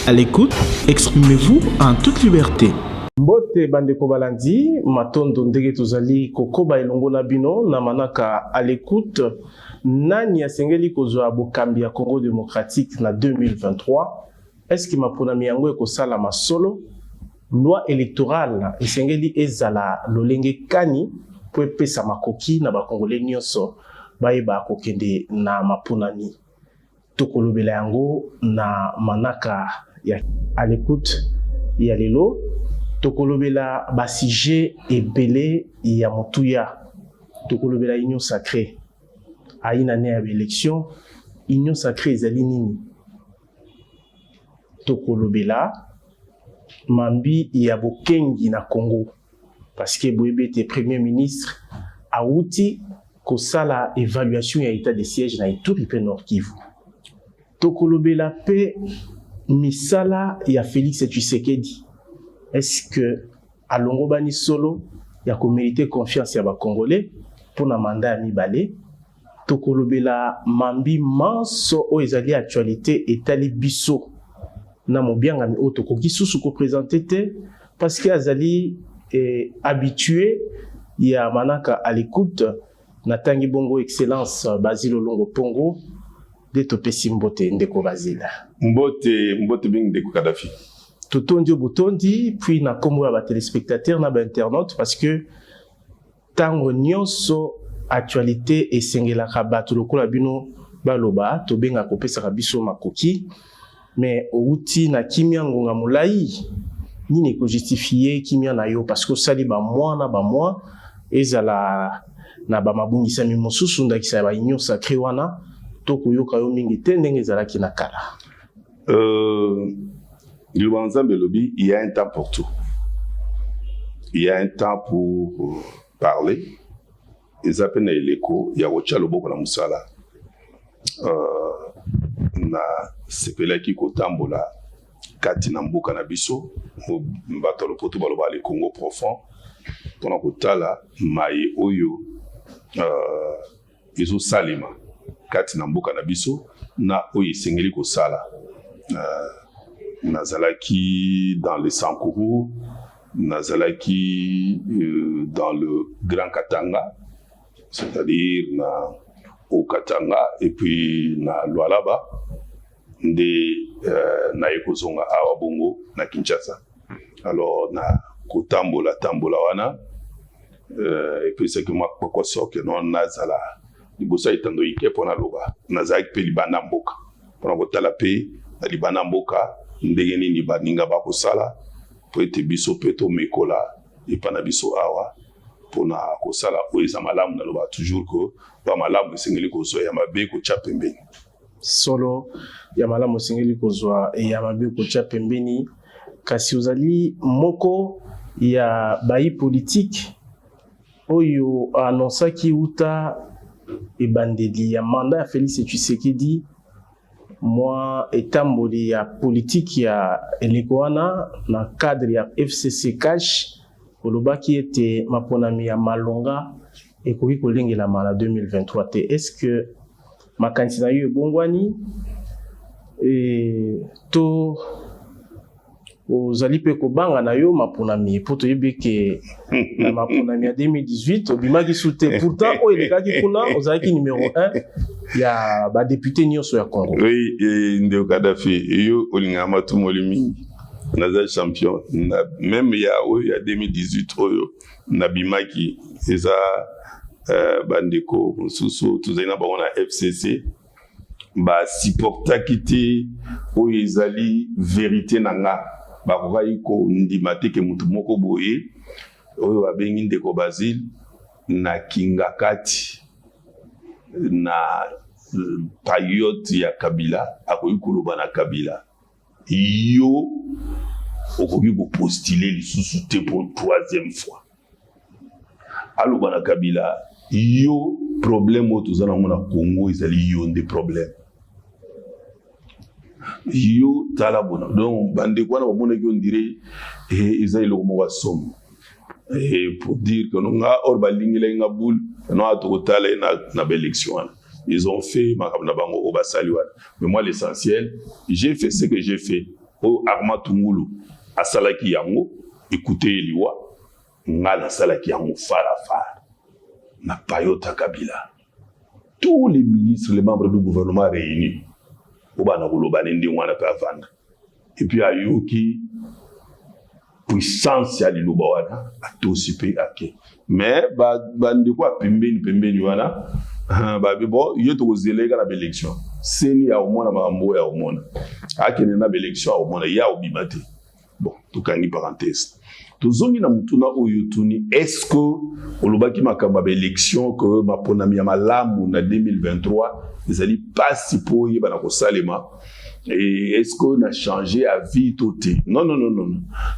À l'écoute, exprimez-vous en toute liberté. Mbote bandeko balandi matondo ndenge tozali kokoba elongo na bino na manaka à l'écoute nani asengeli kozwa bokambi ya Congo démocratique na 2023 est-ce que maponami yango ekosala masolo loi électorale esengeli ezala lolenge kani po epesa makoki na bakongolais nyonso bayeba kokende na maponami tokolobela yango na manaka ya à l'écoute ya lelo tokolobela ba sujet ebele ya motuya tokolobela union sacrée aina ne ya élection union sacrée ezali nini tokolobela mambi ya bokengi na Congo parce que boyebe te premier ministre auti kosala évaluation ya état de siège na Ituri pe Nord Kivu tokolobela pe misala ya Félix Tshisekedi. Est-ce que à Longo Bani solo ya ko mériter confiance ya ba Congolais pour na mandat ya mibale tokolobela mambi manso o ezali actualité etali biso na mobianga mi oto ko kisusu ko présenter te parce que azali habitué ya manaka à l'écoute na tangi bongo excellence Basile Longo Pongo de topesi mbote ndeko Basile mbote bing ndeko Kadhafi Totondi Botondi, puis na komo ya téléspectateurs na ba internautes parce que tango nyonso actualité esengela kabatu lokola bino baloba to benga kopesa biso makoki mais outi na kimia ngonga molai nini ko justifier kimia na yo parce que sali ba mois ezala na ba mabungisa mi mosusu ndakisa ba union sacrée wana to koyoka yo mingi tendenge ezala kina kala Il y a un temps pour tout. Il y a un temps pour parler. Ils appellent l'écho. Il y a autre chose beaucoup la musala. Na sepela ki kotambola kati na mboka na biso mbato lopoto baloba le Congo profond tona kotala mai oyo ezo salima kati na mboka na biso na oyo esengeli kosala Nazalaki dans le Sankourou, Nazalaki dans le Grand Katanga, c'est-à-dire au Katanga, et puis na Lualaba, na Ekozonga Awa Bongo, na Kinshasa. Alors, na Kotambola, Tambola wana, et puis c'est que moi, quoi ça, que non, Nazala, Libosa itando ike pona loba, Nazalaki pe Libana Mboka, pona kotala pe, Libana Mboka, ndenge nini baninga bakosala po ete biso pe to mekola epana biso awa pona kosala oyo eza malamu na loba toujours ko ba malamu esengeli kozwa ya mabe kotya pembeni solo ya malamu esengeli kozwa ya mabe kotya pembeni kasi ozali moko ya bayi politique oyo annonsaki uta ebandeli ya mandat ya Félix Tshisekedi moi etamboli ya politique ya elekoana na cadre ya FCC cash olobaki ete maponami ya malonga ekoki kolengela mala 2023 te est-ce que makanisi na yo ebongwani to ozali pe kobanga na yo maponami po toyebi ke na maponami ya 2018 obimaki sute pourtant oyo elekaki kuna ozalaki numéro 1 ya ba député nyonso ya Congo. Oui, ndeko Kadhafi yo olingama tumoli mingi naza champion même ya 2018 oyo na bimaki eza bandeko susu tuzena bango na FCC ba supportaki te oyo ezali vérité nanga bakokai ko ndima te ke mutu moko boye oyo babengi ndeko Basile na kingakati na payote ya Kabila akoki koloba na Kabila yo okoki postuler lisusu te pour troisième fois aloba na Kabila yo problème oyo toza nango na Congo ezali yo nde problème yo tala bona donc bandeko wana bamonaki on dirait eza eloko moko asomo pour dire que nonga or balingela nga boule no atokotala na élection wana ils ont fait mais moi l'essentiel j'ai fait ce que j'ai fait Armand Tungulu asalaki yango écoutez liwa ngala salaki yango farafara na Payota Kabila. Tous les ministres, les membres du gouvernement réunis obana koloba ndi wana pe avanda. Et puis ayoki puissance ya liloba wana atosipe ake. Mais ba ndiko pembeni wana ba bon yeto kozelega na élection. Seni ya omona mambo ya omona. Akene na élection ya omona ya obimate. Bon, tukangi parenthèse. Tozongi na mutuna oyutuni est-ce que olobaki makamba ba élection que maponami ya malamu na 2023 ezali pas si po yeba na kosalema et est-ce que na changé à vie toté non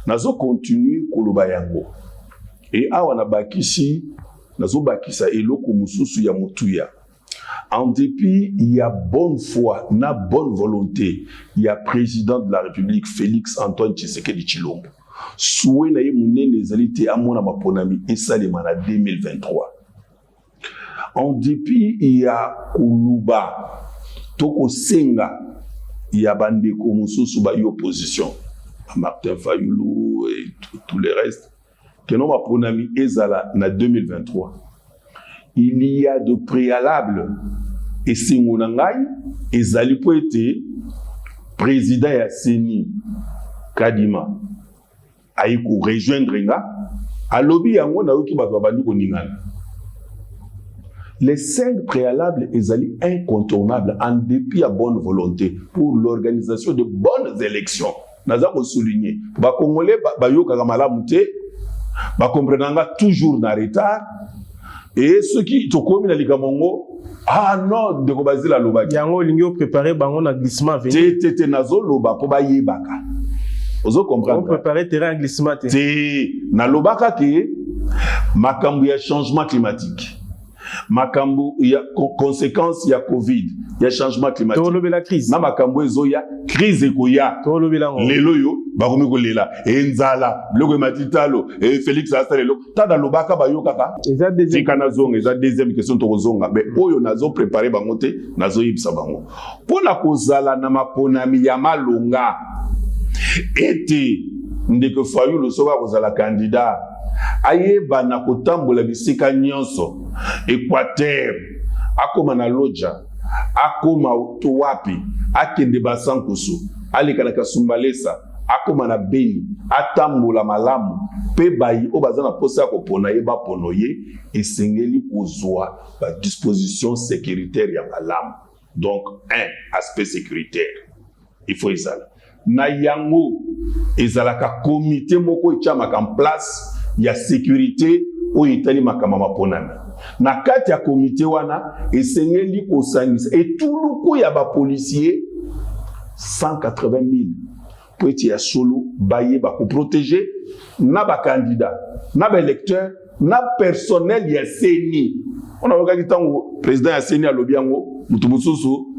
nazo continue koloba yango et awa na bakisi nazo bakisa eloko mususu ya mutuya en dépit il y a bonne foi na bonne volonté il y a président de la République Félix Antoine Tshisekedi Tshilombo soué na ye munene ezali te amona maponami esalema na 2023. En dépit il y a kuluba toko senga il y a bandeko mususu ba opposition Martin Fayulu et tout le reste que non maponami ezala na 2023. Il y a de préalable et singona ngai ezali po ete président ya Seni Kadima aiko rejoindre nga alobi yango na yoki bato bandi koningana. Les 5 préalables ezali incontournables en dépit à bonne volonté pour l'organisation de bonnes élections. Naza ko souligner ba congolais ba yoka malamu te ba comprendanga toujours na retard et ceux qui to komi na likamongo non de ko bazila lobaki yango lingi préparer bango na glissement venir te nazo loba po ba yebaka. Ozo comprendre. On préparer terrain glissement. C'est na lobaka ke makambu ya changement climatique. Makambu ya conséquence ya Covid, ya changement climatique. To lobe la crise. Na makambu ezo ya crise ekoya. To lobe la ngo. Lelo yo ba komi ko lela enzala loko matitalo et Félix Assalelo tada lobaka ba yo kaka. Eza deuxième. Kana zonga eza deuxième question to zonga. Mais oyo nazo préparer bango te nazo yibisa bango. Pona kozala na maponami ya malonga. Ete ndeko Fayulu soka kozala candidat ayeba na kotambola bisika nyonso Équateur akoma na Loja akoma to wapi akende basankusu alekala kasumbalesa akoma na Beni atambola malamu pe bayi obazana posa ko pona yeba ponoye esengeli kozwa ba disposition sécuritaire ya malamu. Donc aspect sécuritaire il faut ezala na yango ezalaka comité moko echamaka en place ya sécurité oyo etali makama maponami na kati ya comité wana esengeli kosangisa etuluku ya ba policier 180,000 po eti ya solo bayeba ko protéger na ba candidat na ba électeur na personnel ya Seni. On a regardé tango président ya Seni alobi yango mutu mususu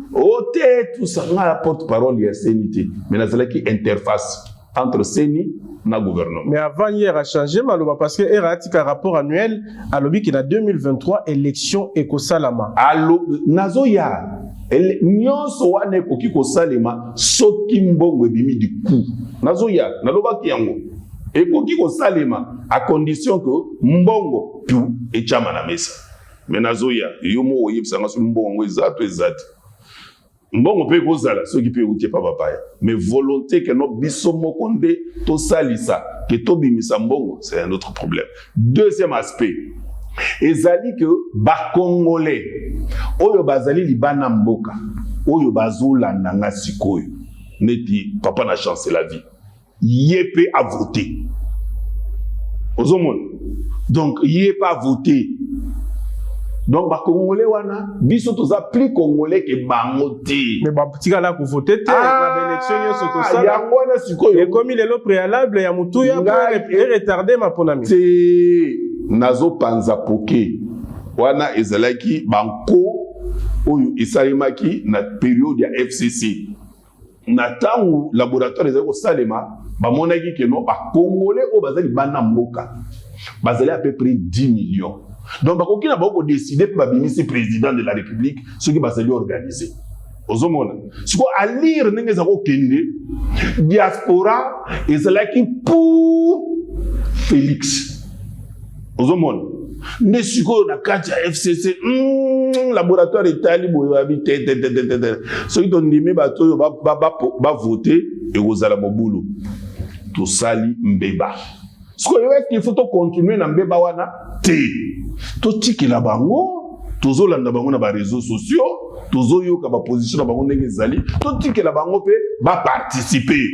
tout ça na porte-parole ya Seni te mais nazalaki interface entre Seni na gouvernement. Mais avant hier a changé maloba parce que erati ka rapport annuel alobi ki na 2023 élection ekosalama. Allo nazo ya nyonso wana ekoki kosalema soki mbongo ebimi du coup. Nazo ya naloba ki yango ekoki kosalema à condition que mbongo pu echama na mesa. Mais nazo ya yomo oyebisa ngaso mbongo ezati. Mbongo pe kozala soki pe utie pa papaya mais volonté que no biso moko nde to salisa que to bimisa mbongo c'est un autre problème. Deuxième aspect ezali que ba congolais oyo bazali libana mboka oyo bazolanda nga sikoyo neti papa na chance la vie yépe a voté ozomona donc yépe a voté. Donc, ba Congolais wana, biso toza plus Congolais que bangote. Mais ba tika la ko voter te na élection yo soto ça. Ya ngwana sikoyo. Et comme il est le préalable ya mutu ya pour retarder ma ponami. C'est nazo panza poké. Wana ezalaki banko oyo esalimaki na période ya FCC. Na tangu laboratoire ezako salema ba monaki que non ba Congolais o bazali bana mboka. Bazali à peu près 10 millions. Donc, il y a décidé pour le président de la République, ce qui va se lui organiser. ozomona siko à lire ndenge za ko kende diaspora ezalaki pour Félix ozomona ne siko na kati ya FCC laboratoire etali boyo habité so ki ndimi bato yo ba voter et ozala mobulu to sali mbeba siko yo est-ce qu'il faut to continuer na mbeba wana te to tikela bango tozolanda bango na ba réseaux sociaux tozoyoka ba position na bango ndenge ezali to tikela bango pe ba participer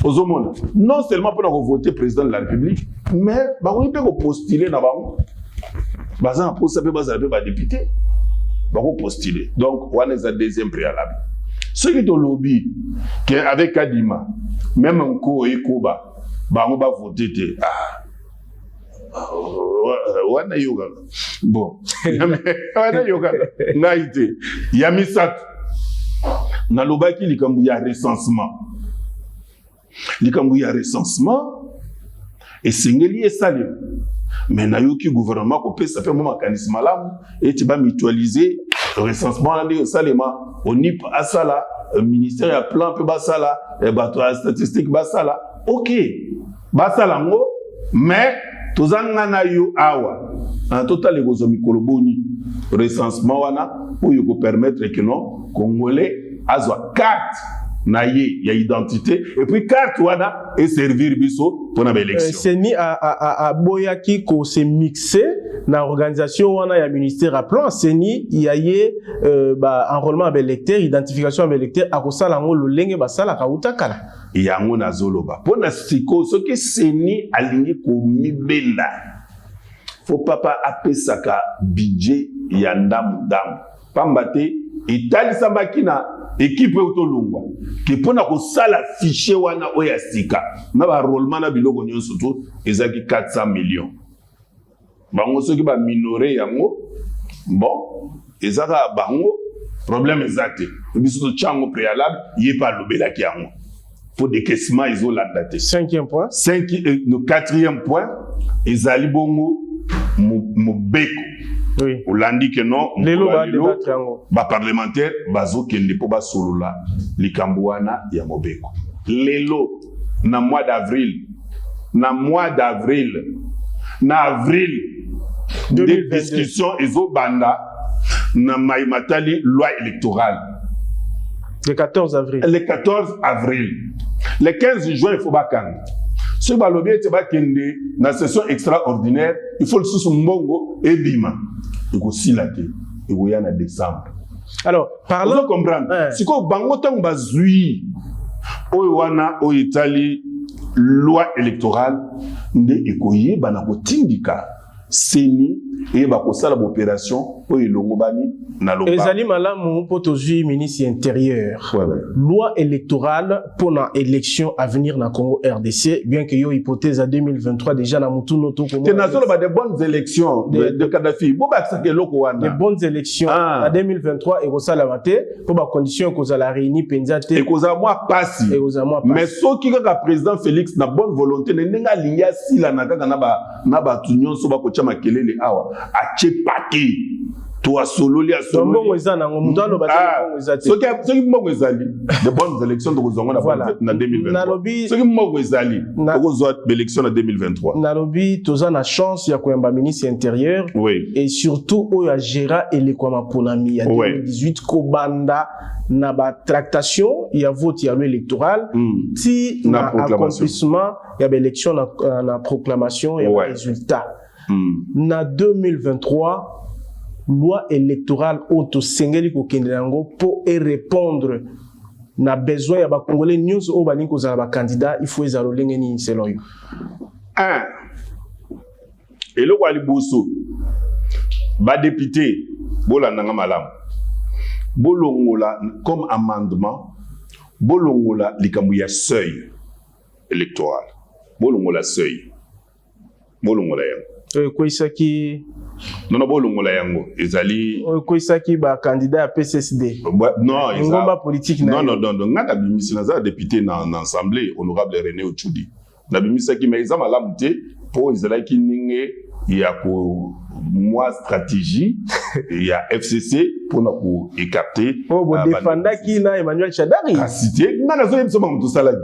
ozomona non seulement pour voter président de la République mais bango pe ko postuler na bango bazan pour ça pe bazala pe ba député bango postuler donc wana est deuxième préalable ce qui to lobby que avec Kadima même nko ekoba bango ba voter te wana yoga bon wana yoga ngaite ya misat na lobaki likambu ya recensement et singeli esali mais na yoki gouvernement ko pesa pe mo mécanisme malamu et tu vas mutualiser le recensement là de salema onip asala ministère ya plan pe basala et bato statistique basala OK basala ngo mais tozanga na yo awa en total les mikolo boni recensement wana pour yo permettre que non congolais azwa carte na ye ya identité et puis carte wana et servir biso pour na élection seni a boyaki ko se mixer na organisation wana ya ministère à plan seni ya ye enrôlement avec électeur identification avec électeur a ko sala ngo lolenge basala ka utakala yango na zoloba pona siko soki seni alingi ko mibenda faut papa apesaka budget ya ndamu pambate etalisa bakina équipe autolongwa ke pona ko sala fichier wana oya sika na ba enrôlement na biloko nyonso to ezaki 400 millions bango soki ba minorer yango bon ezaka bango problème exact biso to chango préalable yepa lobelaki yango pour décaissement izolanda te. Cinquième point. Le quatrième point, ezali bongo mobeko. Oui. Olandi que non. Lelo ba parlementaire bazo kende po ba solola likambuana ya mobeko. Lelo na mois d'avril. Na avril des discussions ezobanda na maimatali loi électorale. Le 14 avril. Le 14 avril. Le 15 juin, il faut bakang. Ce balobi est bakende na session extraordinaire, il faut le sous mbongo et bima. Il faut silater. Il faut y en décembre. Alors, parlons. Vous comprendre. Si ko bango tang bazui owana o Italie loi électorale nde ekoye bana ko tindika seni et bakosala opération o ilongo bani na loba ezali malamu po tozui ministre intérieur loi électorale pour la élection à venir na Congo RDC bien que yo hypothèse à 2023 déjà na mutu noto Congo te nazo ba de bonnes élections de Kadhafi bo ba sake loko wana de bonnes élections à 2023 et kosala mate pour ba condition ko la réuni penza te et koza moi passi mais soki kaka président Félix na bonne volonté nenga linga sila na kaka na ba tunyon so ba ko chama kelele awa ache paki toi solo li asolo mbongo ezana ngo mundalo ba ezati soki mbongo ezali de bonnes élections de kozonga na 2023 soki mbongo ezali kozwa élection na 2023 nalobi toza na chance ya koyamba ministre intérieur et surtout oyo gera elekwama ponami ya 2018 kobanda na ba tractation ya vote ya loi électorale ti na accomplissement ya ba élection na proclamation ya résultat na 2023 loi électorale auto sengeli ko kendelango pour répondre na besoin ya ba congolais nyonso o balingi kozala ba candidat il faut ezalo lengeni selon you eloko ali boso ba député bolandanga malamu bolongola comme amendement bolongola likambu ya seuil électoral bolongola seuil bolongola yango koisaki non bolongola yango ezali koisaki ba candidat à PCSD non ngomba politique non ngata bimisi na za député na assemblée honorable René Ochudi na bimisaki mais ezama lamuté pour ezalaki ninge ya ko moi stratégie il y a FCC pour écarter bon défenda qui na Emmanuel Chadari a cité ngana zo yebso ma mutu salade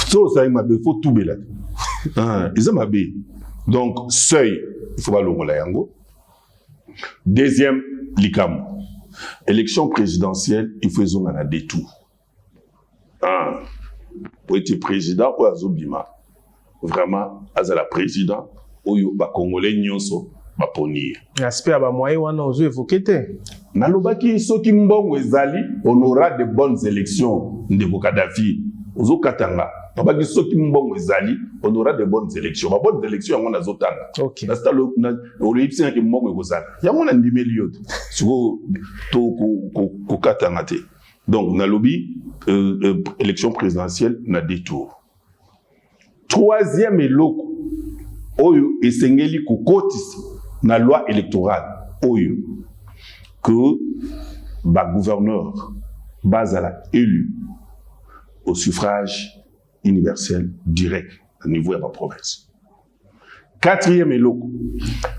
so ça m'a be faut tout bela ils ont bé donc seuil il faut pas longola yango. Deuxième likam élection présidentielle il faut ils ont un détour pour être président ou azobima vraiment azala président oyo ba congolais nyonso ba ponir aspect ba moyen wana ozo évoquer té nalobaki soki mbongo ezali on aura de bonnes élections ndeko Kadhafi ozo katanga nalobaki soki mbongo ezali on aura de bonnes élections ba bonnes élections yango nazotanga OK na sta le olipsi ke mbongo ekozala yango na ndimeli yote siko to ko katanga te donc nalobi élection présidentielle na détour. Troisième eloko oyo esengeli kokotisa na loi électorale oyo que ba gouverneur bazala élu au suffrage universel direct au niveau de la province. Quatrième eloko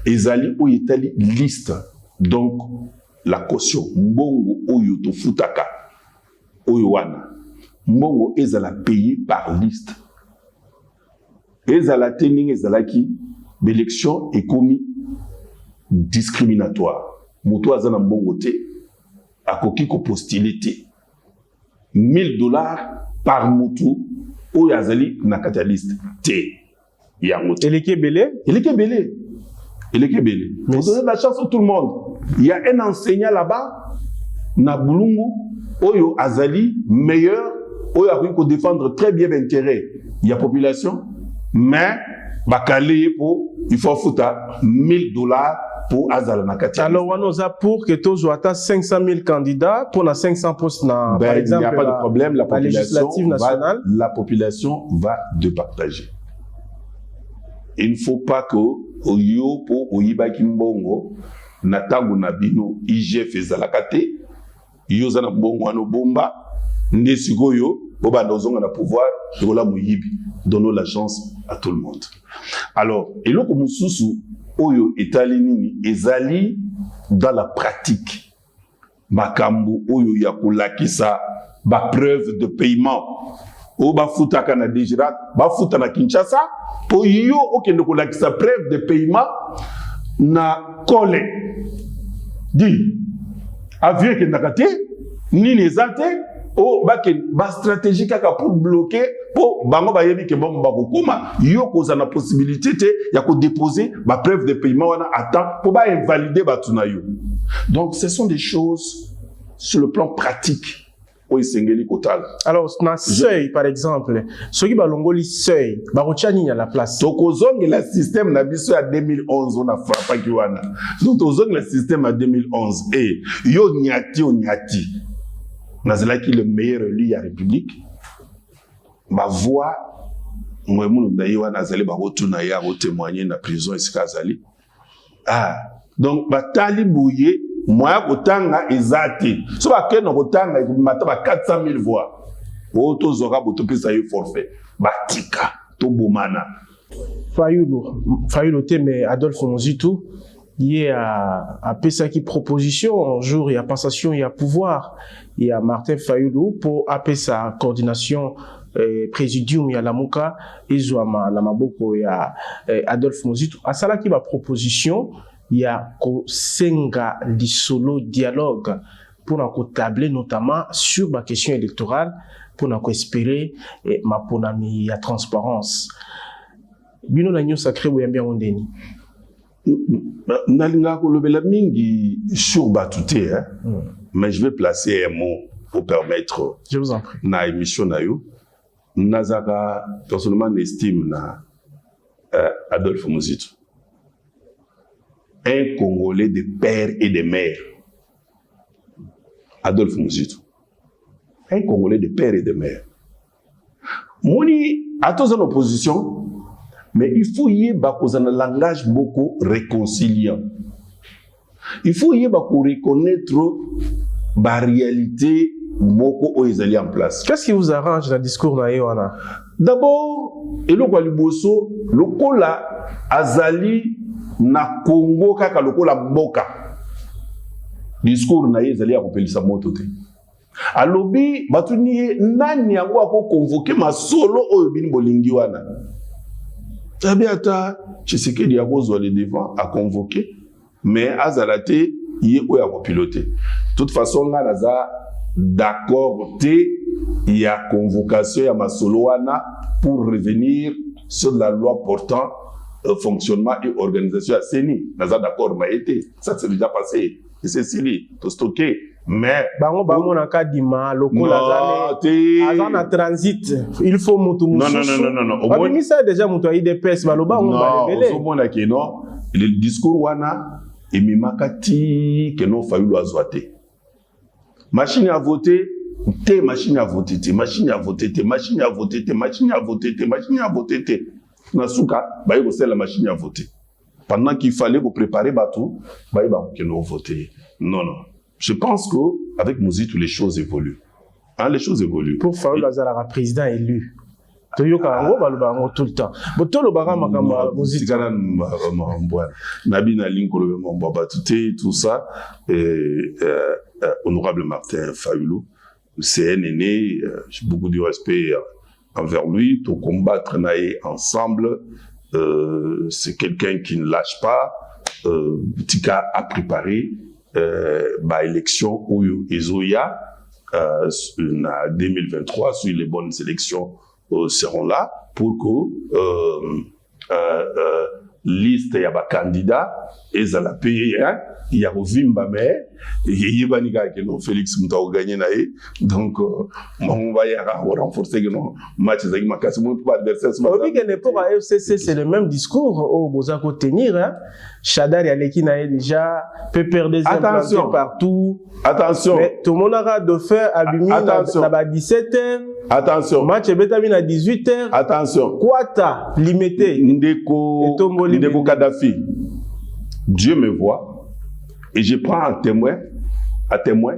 ezali oyo etali liste donc la caution mbongo oyo to futaka oyo wana mbongo ezala payé par liste. Ezala tening ezalaki l'élection est commis discriminatoire. Moto azana mbongo te akoki ko postuler te. $1000 par moto oyo azali na kati ya liste te. Ya moto. Eleke belé. Vous donnez la chance à tout le monde. Il y a un enseignant là-bas na Bulungu oyo azali meilleur oyo akoki ko défendre très bien l'intérêt il y a population. Mais bakale pour il faut foutre $1000 pour azala na kati. Alors wanoza pour que tozo ata 500 000 candidats pour na 500 postes na par exemple il n'y a pas de problème la population va départager. Il ne faut pas que oyo pour oyiba kimbongo na tangu na bino IGF ezalakate yo zana mbongo ano bomba ndesikoyo boba ndozonga na pouvoir ekola muyibi. Donnons la chance à tout le monde. Alors, eloko mususu oyo etali nini ezali dans la pratique. Makambo oyo ya kolakisa ba preuve de paiement. O ba futa kana Dijirat, ba futa na Kinshasa, po yo okende kolakisa preuve de paiement na kole. Di avion ke nakate nini ezate o ba stratégie kaka pour bloquer po bango ba yebi ke bon ba kokuma yo koza na possibilité te ya ko déposer ba preuve de paiement wana à temps pour ba invalider ba tunayo. Donc ce sont des choses sur le plan pratique o isengeli kotal. Alors na seuil par exemple soki ba longoli seuil ba rochani à la place to kozongi la système na biso ya 2011 on a frappé ki wana donc kozongi la système à 2011 et yo nyati nazalaki le meilleur élu ya République ma voix moi munu ndayiwa nazali ba rotuna ya témoigner na prison esikazali donc batali bouye moi kotanga ezati so ba keno kotanga mata ba 400 000 voix oto zoka botopesa yo forfait batika to bomana Fayulu te mais Adolphe Monzitou il y a Pesaki proposition un jour il y a passation il y a pouvoir il y a Martin Fayulu pour appeler sa coordination présidium il y a Lamuka et Zouama na maboko il y a Adolphe Monzitou à ça là qui va proposition il y a Senga Lisolo dialogue pour nous tabler notamment sur la question électorale pour nous espérer ma ponami ya transparence bino na nyo sacré ou bien ondeni nalinga kolobela mingi sur batouté mais je vais placer un mot pour permettre je vous en prie na émission na yo nazaka personnellement estime na Adolphe Monzitou un Congolais de père et de mère. Adolphe Monzitou un Congolais de père et de mère. Moni a tous en opposition mais il faut y avoir un langage beaucoup réconciliant. Il faut y avoir reconnaître la réalité beaucoup aux alliés en place. Qu'est-ce qui vous arrange dans le discours naïwana? D'abord, et le Kwaliboso, le Kola Azali na Congo kaka lokola mboka discours na ye ezali ya kopelisa moto te alobi batuni nani yango ako convoquer masolo oyo bini bolingi wana tabi ata Tshisekedi akozwa le devant a convoquer mais azala te ye oyo akopiloter toute façon nga naza d'accord te ya convocation ya masolo wana pour revenir sur la loi portant fonctionnement et organisation à CENI. Naza d'accord m'a été. Ça c'est déjà passé. Et c'est Sili, tout stocké. Mais bango na kadima lokola azana transit. Il faut mutu mususu. Non. Au moins ça déjà mutu IDPS baloba on va révéler. Au moins que non. Le discours wana emimakati que non fayu loazoate. Machine à voter, machine à voter, machine à voter, machine à voter, machine à voter, machine à voter. Nasuka, baye ko la machine à voter. Pendant qu'il fallait vous préparer bateau, baye ba que non voter. Non. Je pense que avec Mouzit les choses évoluent. Hein, les choses évoluent. Pour Fayoulou Azala président élu. Toyoka ngo balubango tout le temps. Botolo bara makamba Mouzit kana mbwana. Nabi na linkolo mbaba tout ça honorable Martin Fayoulou, c'est un aîné, j'ai beaucoup de respect envers lui, pour combattre ensemble. C'est quelqu'un qui ne lâche pas. Tika a préparé élection où Ezoya en 2023, sur les bonnes élections seront là pour que liste ya ba candidat ezala paye il y a Vimba mais yebaniga que non Félix Mutao gagné naé donc on va y renforcer que non match avec makasi mon adversaire oui que pour FCC c'est le même discours au Bozako tenir hein Chadari Aleki naé déjà peut perdre des implantés partout attention mais tout le monde aura de faire abimi na 17h attention match betami na 18h attention Kwata limité Ndeko Kadhafi Dieu me voit et je prends à témoin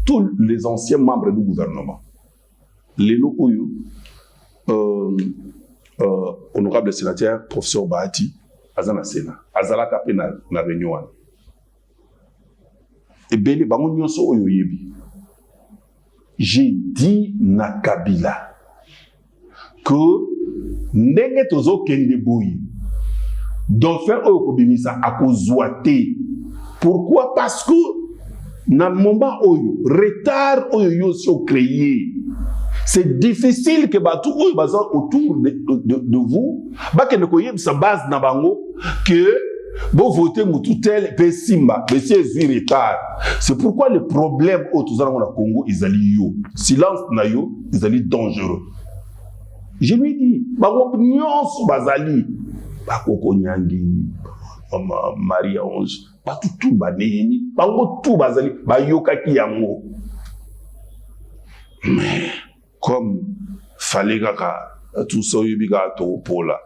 tous les anciens membres du gouvernement. Les locaux, honorable sénateur, professeur Bahati, Azana Sena, Azala Kapena, na réunion. Et bien, les bango nyonso oyo yebi. J'ai dit na Kabila que ndenge tozo kende boyi. Donc faire oyo kobimisa akozwate. Pourquoi? Parce que dans le moment où retard oyo so créé, c'est difficile que batou oyo baza autour de vous, ba que ne koyeb sa base na bango que bon voter mutu tel pe simba, mais c'est retard. C'est pourquoi le problème au tout ça dans le Congo izali yo. Silence na yo, izali dangereux. Je lui dis, bango nyonso bazali ba koko nyangi Maria 11 pas tout baneni bango tout bazali ba yokaki yango mais comme fallait kaka tout ça yebika to pola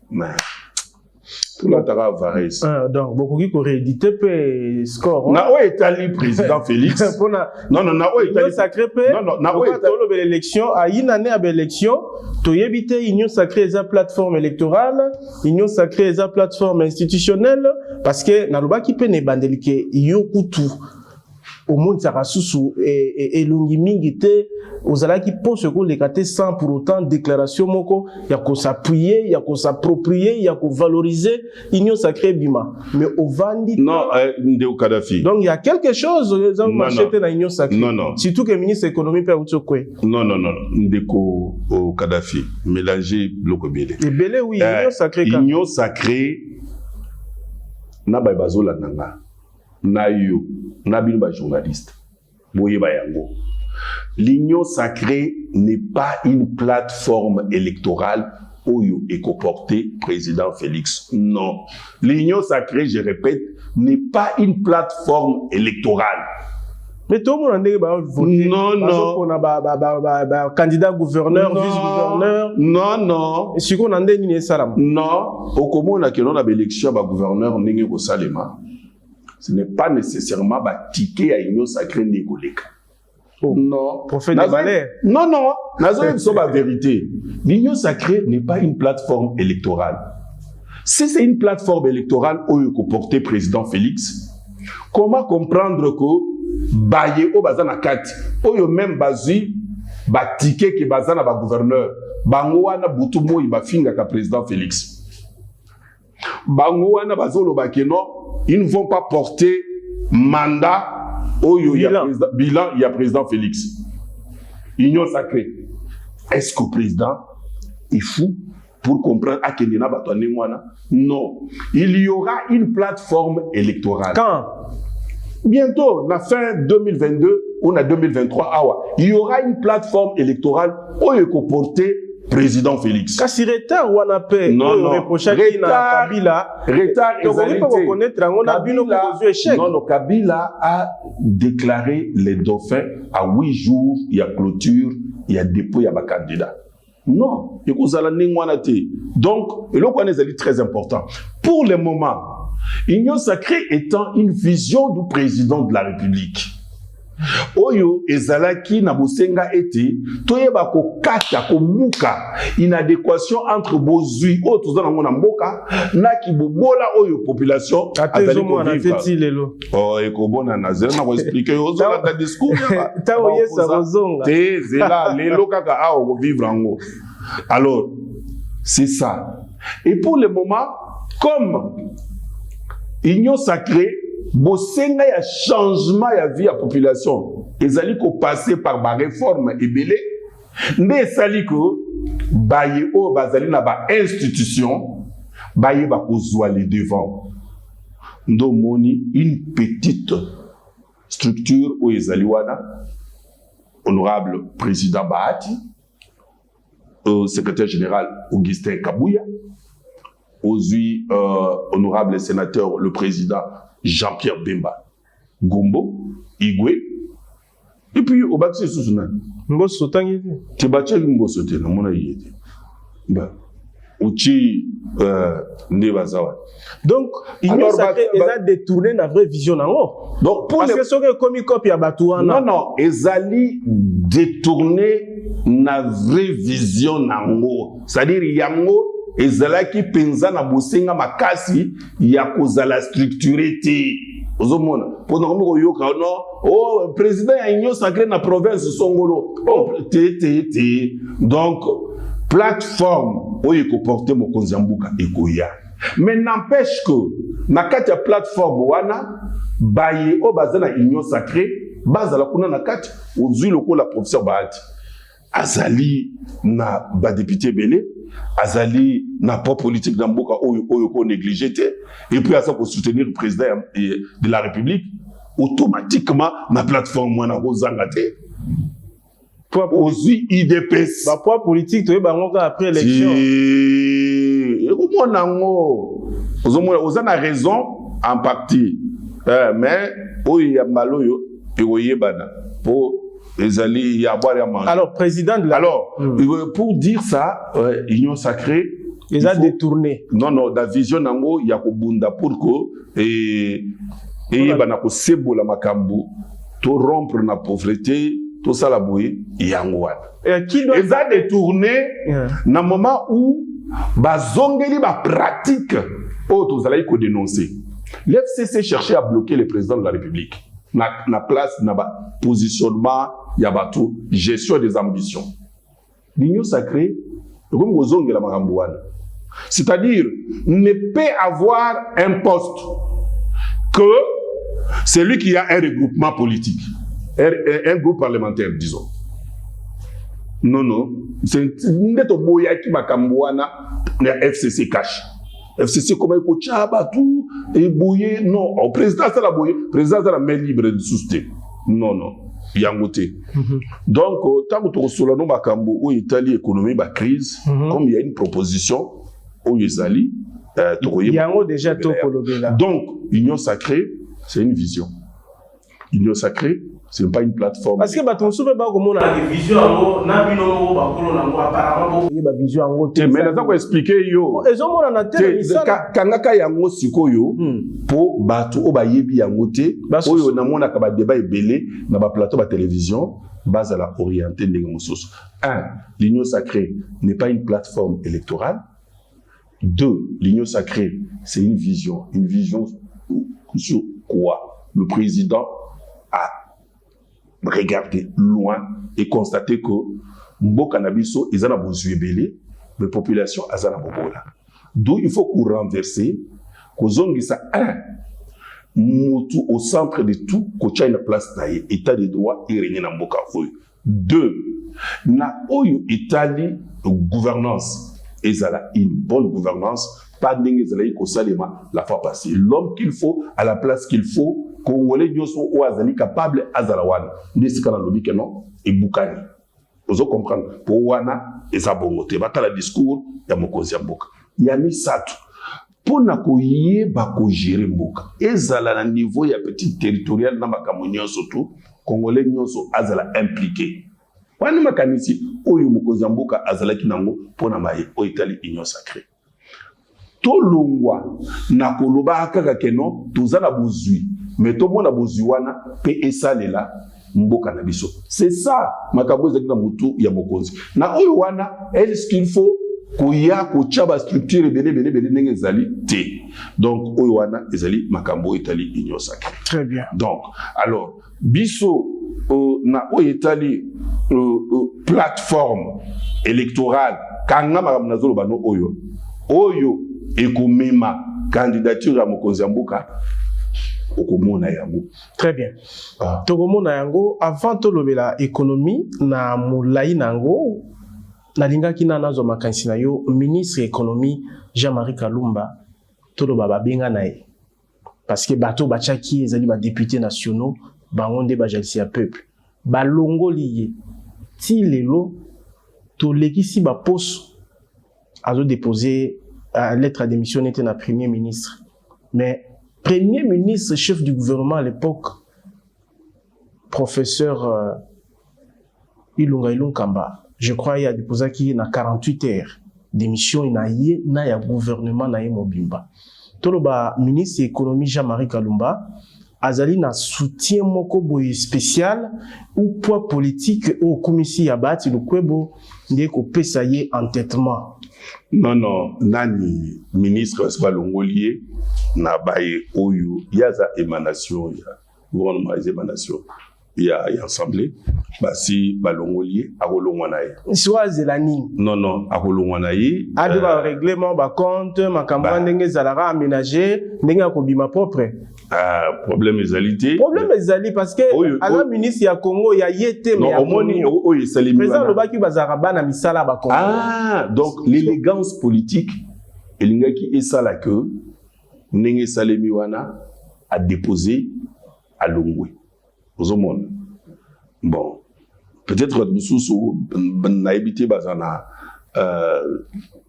mais tout la tara vares donc beaucoup qui rééditer pe score na o etali président Félix non na o etali sacré pe na o etali l'élection a une année à l'élection to yebite union sacrée za plateforme électorale union sacrée za plateforme institutionnelle parce que na loba ki pe ne bandelike yokutu au monde sarasusu et lungi mingi te ozala ki pense ko lekate sans pour autant déclaration moko ya ko s'appuyer ya ko s'approprier ya ko valoriser union sacrée bima mais au vandi non Ndeko Kadhafi donc il y a quelque chose dans machete na union sacrée non surtout que ministre économie per utokwe non Ndeko Kadhafi mélanger lokobele et belé oui union sacrée na bazola nanga na yo na bino ba journaliste boye ba yango. L'union sacrée n'est pas une plateforme électorale Oyo et comporté président Félix. Non. L'union sacrée, je répète, n'est pas une plateforme électorale. Mais tout le monde a voté. Non. On a candidat gouverneur, vice-gouverneur. Non. Et si on a un salam. Non. Au comment on a une élection à gouverneur, n'est-ce pas Salema. Ce n'est pas nécessairement un ticket à l'union sacrée négoleka. Non. Prophète de Valère. Non. Nazo est la vérité. L'union sacrée n'est pas une plateforme électorale. Si c'est une plateforme électorale où il faut porter président Félix, comment comprendre que Baye au bazana kati, où même bazui, ba ticket qui bazana ba gouverneur, bangoana butumo iba finga ka président Félix. Bangoana bazolo bakeno, ils ne vont pas porter mandat où il y a bilan, il y a président Félix. Union sacrée. Est-ce que le président est fou pour comprendre à quel niveau? Non. Il y aura une plateforme électorale. Quand? Bientôt, la fin 2022 ou en 2023, il y aura une plateforme électorale où il faut porter président Félix. Quand si retard ou on appelle, non, retard, Kabila a déclaré les dauphins à 8 jours, il y a clôture, il y a dépôt, il y a candidat. Non, donc, le est très important. Pour le moment, Union sacrée étant une vision du président de la République. Oyo ezalaki na bosenga ete toyeba ko kata ko muka inadéquation entre bozui o tozana ngona mboka na kibobola oyo population azali ko vivre. Oh ekobona na zela na ko expliquer yo zo la discours ya ta oyesa rozonga te zela lelo kaka a ko vivre ngo. Alors c'est ça. Et pour le moment, comme Union sacrée bosenga ya changement ya vie à population ezali ko passer par ba réforme ebele nde sali ko baye o bazali na ba institution baye ba kozwa les devant ndo moni une petite structure o ezali wana honorable président Bahati, secrétaire général Augustin Kabouya, aujourd'hui honorable sénateur le président Jean-Pierre Bemba, Gombo, Igwe, et puis au bâti Sousounan. Mbosso tangi. Tu bâtis Mbosso te, non mon aïe. Bah, Uchi Nebazawa. Donc, il a détourné la vraie vision nango. Donc pour parce que ce que comme copie à Batouana. Non, ezali détourné la vraie vision nango. C'est-à-dire yango ezalaki penza na bosenga makasi ya kozala structuré te ozomona pona komiko yoka no président ya Union sacrée na province Songolo te donc plateforme oyo ko porter mokonzi mbuka ekoya mais n'empêche que na kati ya plateforme wana baye o bazana Union sacrée bazala kuna na kati ozui lokola professeur Bahati azali na ba député belé azali na pas politique dans mboka oyo ko négligé et puis à ça pour soutenir le président de la République automatiquement na plateforme wana kozanga te aussi IDPS ba poids politique to bango après élection et comment nango ozana raison en partie mais oyo ya maloyo ekoyebana pour alors, président de la... Alors, pour dire ça, Union sacrée... Ils ont détourné. Non, la vision nango, il y a Bunda pour que... Et il y a sebo la makambu, to rompre la pauvreté, tout ça la bouille, il y a Ils ont détourné dans le moment où bazongeli ba pratique, tous allez dénoncer. L'FCC cherchait à bloquer le président de la République. Na place, na positionnement, Yabatou, gestion des ambitions. L'Union sacrée, c'est-à-dire, ne peut avoir un poste que celui qui a un regroupement politique, un groupe parlementaire, disons. Non, c'est un boya qui m'a camboana, le FCC cache. FCC comme il faut tout et bouiller non au président ça la bouiller président ça la main libre de souster non yangoté donc tant que sur la nomba kambo où Italie économie ba crise comme il y a une proposition où Isali yango déjà tout là donc Union sacrée c'est une vision. Union sacrée c'est pas une plateforme. Parce que baton soupe ba comme on a des visions en na bino ba kolo na apparemment ba vision en te mais là ça ko expliquer yo ezo mona na tele misala kangaka yango sikoyo po bato o ba yebi yango te oyo na mona ka ba débat ebele na ba plateau ba télévision base à la orienter ndenge mosusu. L'Union sacrée n'est pas une plateforme électorale. 2, l'union sacrée, c'est une vision sur quoi le président a regardé loin et constaté que Mboka Nabiso, ils ont besoin de mais population a bobola. Donc il faut qu'on renverse, qu'on ça au centre de tout, qu'on ait une place d'ailleurs, état de droit et régner dans Mboka. 2, na oyo Italie gouvernance, ezala une bonne gouvernance, pas d'engezala ko salema la fois passée. L'homme qu'il faut à la place qu'il faut, Congolais nyoso o azali capable azala wana. Ndesika na lobi que non et bukani. Vous comprendre pour wana ezabongo te batala discours ya mokonzi ya mboka. Ya misatu pona ko yeba ko gérer mboka. Ezala na niveau ya petit territorial na makambo nyonso tout. Congolais nyonso azala impliqué. Wani makanisi oyo mokonzi mboka azala kinango pona maye o Italie union sacrée. Tolongwa na koloba kaka keno tozala bozui mais to mona bozui wana pe esalela mboka na biso. C'est ça makambo ezaki na mutu ya mokonzi. Na oyo wana est-ce qu'il faut koya ko chaba structure bele ndenge ezali te. Donc oyo wana ezali makambo Italie union sacrée. Très bien. Donc alors biso na oyo Italie plateforme électorale kanga makambo nazolo bano oyo ekomema candidature ya mokonzi ya mboka okomona yango. Très bien. Tokomona yango avant tolobela économie na mulai nango nalingaki na nazo makanisi na yo ministre économie Jean-Marie Kalumba toloba babenga na ye parce que bato bachaki ezali ba députés nationaux bangonde bajalisi ya peuple balongoli ye ti lelo tolekisi ba poste azo déposer lettre à démission était na premier ministre. Mais premier ministre, chef du gouvernement à l'époque, professeur Ilunga Ilunkamba, je crois il a déposé qui na 48 heures démission na ya gouvernement na mobimba. Toloba ministre économie Jean-Marie Kalumba azali na soutien moko boye spécial ou poids politique au commissaire Yabati le kwebo ndeko pesa ye entêtement. Non, nani ministre c'est pas l'ongolier na baye oyo yaza émanation ya gouvernement émanation ya assemblée basi balongolier akolongwa na ye soit zelani non akolongwa na ye ba règlement ba compte makambo ndenge zalara aménager ndenge akobima propre problème ezali parce que à la ministre ya Congo ya yete mais omoni oyo salimi président lobaki bazara bana misala ba Congo donc l'élégance politique elingaki esala que ndenge salimi wana a déposé à Longwe. Bon, peut-être que nous avons évité bazana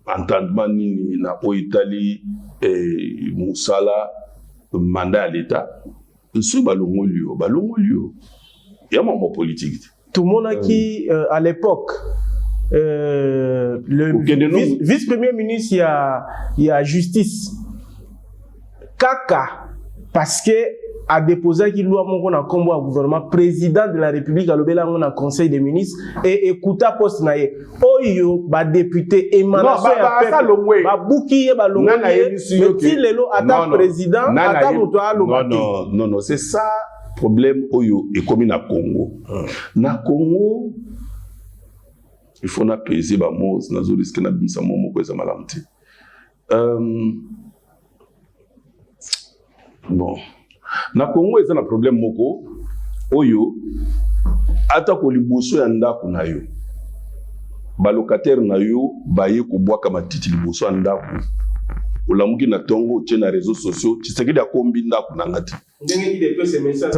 entendement ni na Italie et Moussala mandat à l'État. Ce balongo liyo, il y a un moment politique. Tout le monde qui à l'époque le vice-premier ministre il y a justice Kaka parce que a déposé qu'il doit mon na combo à gouvernement président de la République à l'obéla on a conseil des ministres et écouta poste naie oyo ba député émanation ya peuple ba bouki ba longo mais ti lelo ata président ata muto a non c'est ça problème oyo et comme na Congo na Congo il faut na peser ba mose na zo risque na bimisa momo ko za malamti bon na Congo eza na problème moko oyo ata ko liboso ya ndako na yo ba locataire na yo baye ko bwaka matiti liboso ya ndako olamuki na tongo tie na réseaux sociaux Tshisekedi akombi ndako na ngati ndenge ide pese message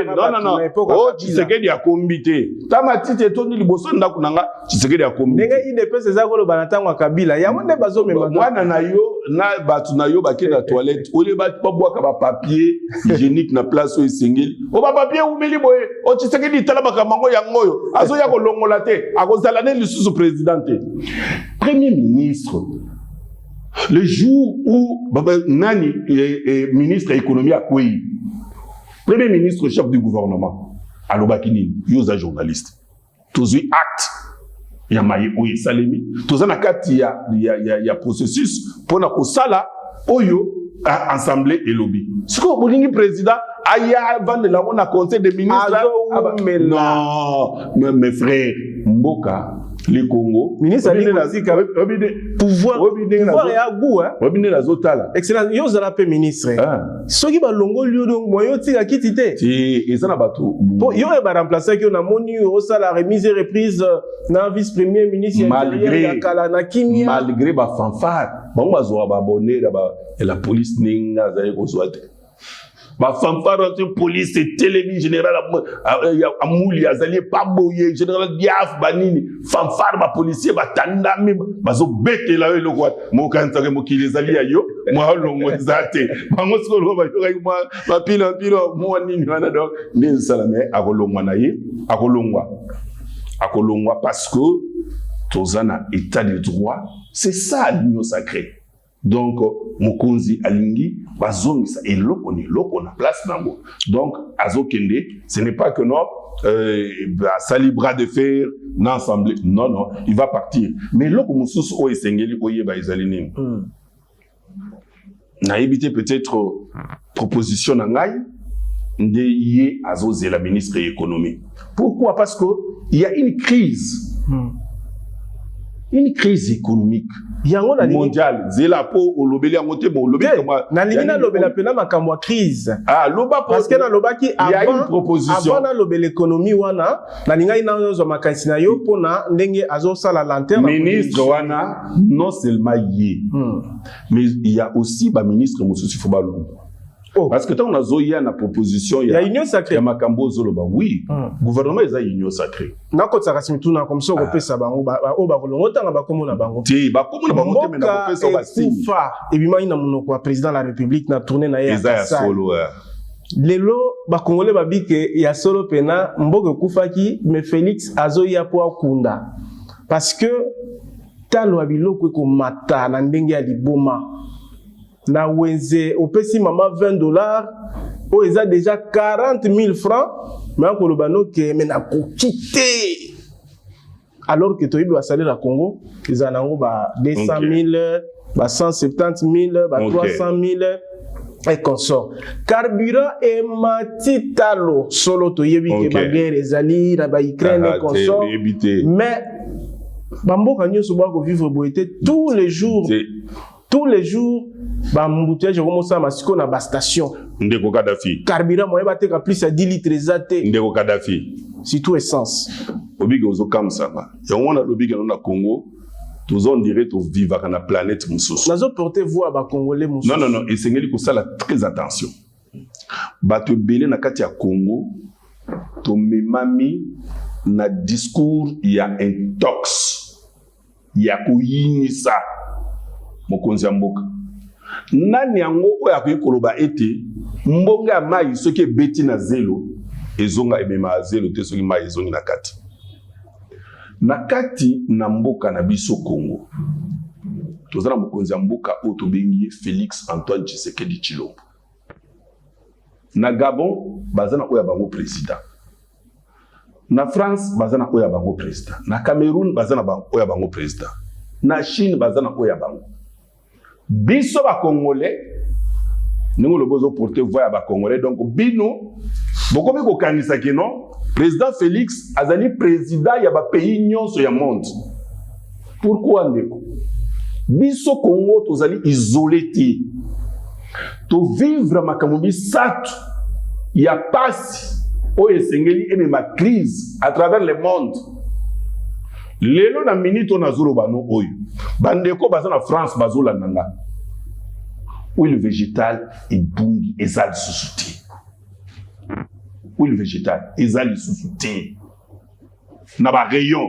non oh Tshisekedi akombi te ta matiti etondi liboso ya ndako na nga Tshisekedi akombi ndenge ide pese za ko lo banatangwa Kabila ya monde bazo mema mwana na yo na batu na yo baki na toilette ole ba bwaka ba papier hygiénique na place o esengeli o ba papier umeli boye o Tshisekedi tala bakamango ya ngoyo azo ya ko longola te akozala ne lisusu présidente premier ministre. Le jour où Nani est ministre de l'économie à Kouyi, premier ministre chef du gouvernement, à l'Obakini, il y a un journaliste. Tous les actes. ya maye oyo esalemi toza na kati ya processus mpona kosala oyo assemblée elobi sikoyo bolingi président aya vandela ngo na conseil des ministres non mes frères mboka le Congo ministre ali nazika pouvoir ya goût obine la zotala excellent yo zala pe ministre soki ba longo lieu donc moyo tika kiti te ti ezana bato yo ba remplacer ki on a moni au sala remise et reprise na vice premier ministre malgré kala na kimia malgré ba fanfare bango bazoa ba bonner la police ninga za ko zoate ba fanfare de police télévision général amuli azali paboye général diaf banini fanfare ba policier batandami bazo betela yo lokwa mo kanza ke mokili ezali yo mo longo zate bango solo ba yo ba pilo mo nini wana donc ndin salame akolongwa na ye akolongwa parce que tozana état de droit c'est ça l'union sacrée. Donc, Mokonzi Alingi, bazongisa et loko na place nango. Donc, azokende, ce n'est pas que non, sali bras de fer, n'ensemble. Non, il va partir. Mais loko mususu o esengeli oye ba ezalini. Na évité peut-être proposition na ngai nde yé azozé la ministre de l'économie. Pourquoi? Parce que il y a une crise. Une crise économique mondiale. Zela po olobeli ngote bo lobeli comment na lingina lobela pena makambo crise. Loba parce que na lobaki il y a une proposition. Avant na lobeli économie wana na linga ina zo makanisi na yo pona ndenge azo sala lanterne. Ministre wana non seulement yé. Mais il y a aussi ba ministre mususu fo balungu. Parce que tant on a zoya na proposition il y a union sacrée. Ya makambo zoloba oui. Gouvernement eza union sacrée. Na ko tsaka simituna comme ça ko pesa bango ba kolongo tanga ba komo na bango. Ti ba komo na bango te mena ko pesa ba signe. Et bima ina munoko wa président de la République na tourner na ya. Eza ya solo. Lelo ba congolais ba bike ya solo pena mboke kufaki mais Félix azoya po akunda. Parce que talo abiloko ko mata na ndenge ya liboma. Na wenze opesi mama $20 o eza déjà 40 000 francs mais ko lobano ke mena ko quitter alors que toyibi ba salaire à Congo eza nango ba 200 000 ba 170 000 ba 300 000 et consort carburant et matitalo solo toyibi ke ba guerre ezali na ba Ukraine et consort mais bamboka nyoso ba ko vivre boité tous les jours ba mbouteillage comme ça masiko na ba station ndeko Kadhafi carburant moyen ba teka plus à 10 litres ezate ndeko Kadhafi surtout essence obige ozo kamsanga yango na lobige na Congo tozo dirait to vivre na planète mususu nazo porter voix ba congolais mususu non esengeli ko sala très attention bato belé na kati ya Congo to memami na discours ya intox ya kuyinisa mokonzi mboka nani yango oya koloba ete mbonga mai soki beti na zelo ezonga ebema zelo te soki mai ezongi na kati na mboka na biso Congo tozala mokonzi mboka o to bengi Félix Antoine Tshisekedi Tshilombo na Gabon bazana oya bango président na France bazana oya bango président na Cameroun bazana oya bango président na Chine bazana oya bango biso ba congolais nous le besoin porter voix ba congolais donc bino bokomi ko kanisa ke non président Félix azali président ya ba pays nyonso ya monde pourquoi ndeko biso Congo tozali isolé ti to vivre makambo bisatu ya pasi o esengeli eme ma crise à travers le monde lelo na minute on azolo bano oyo bandeko baza na France bazola nanga huile végétale et bungi ezali susuti huile végétale ezali susuti na ba rayon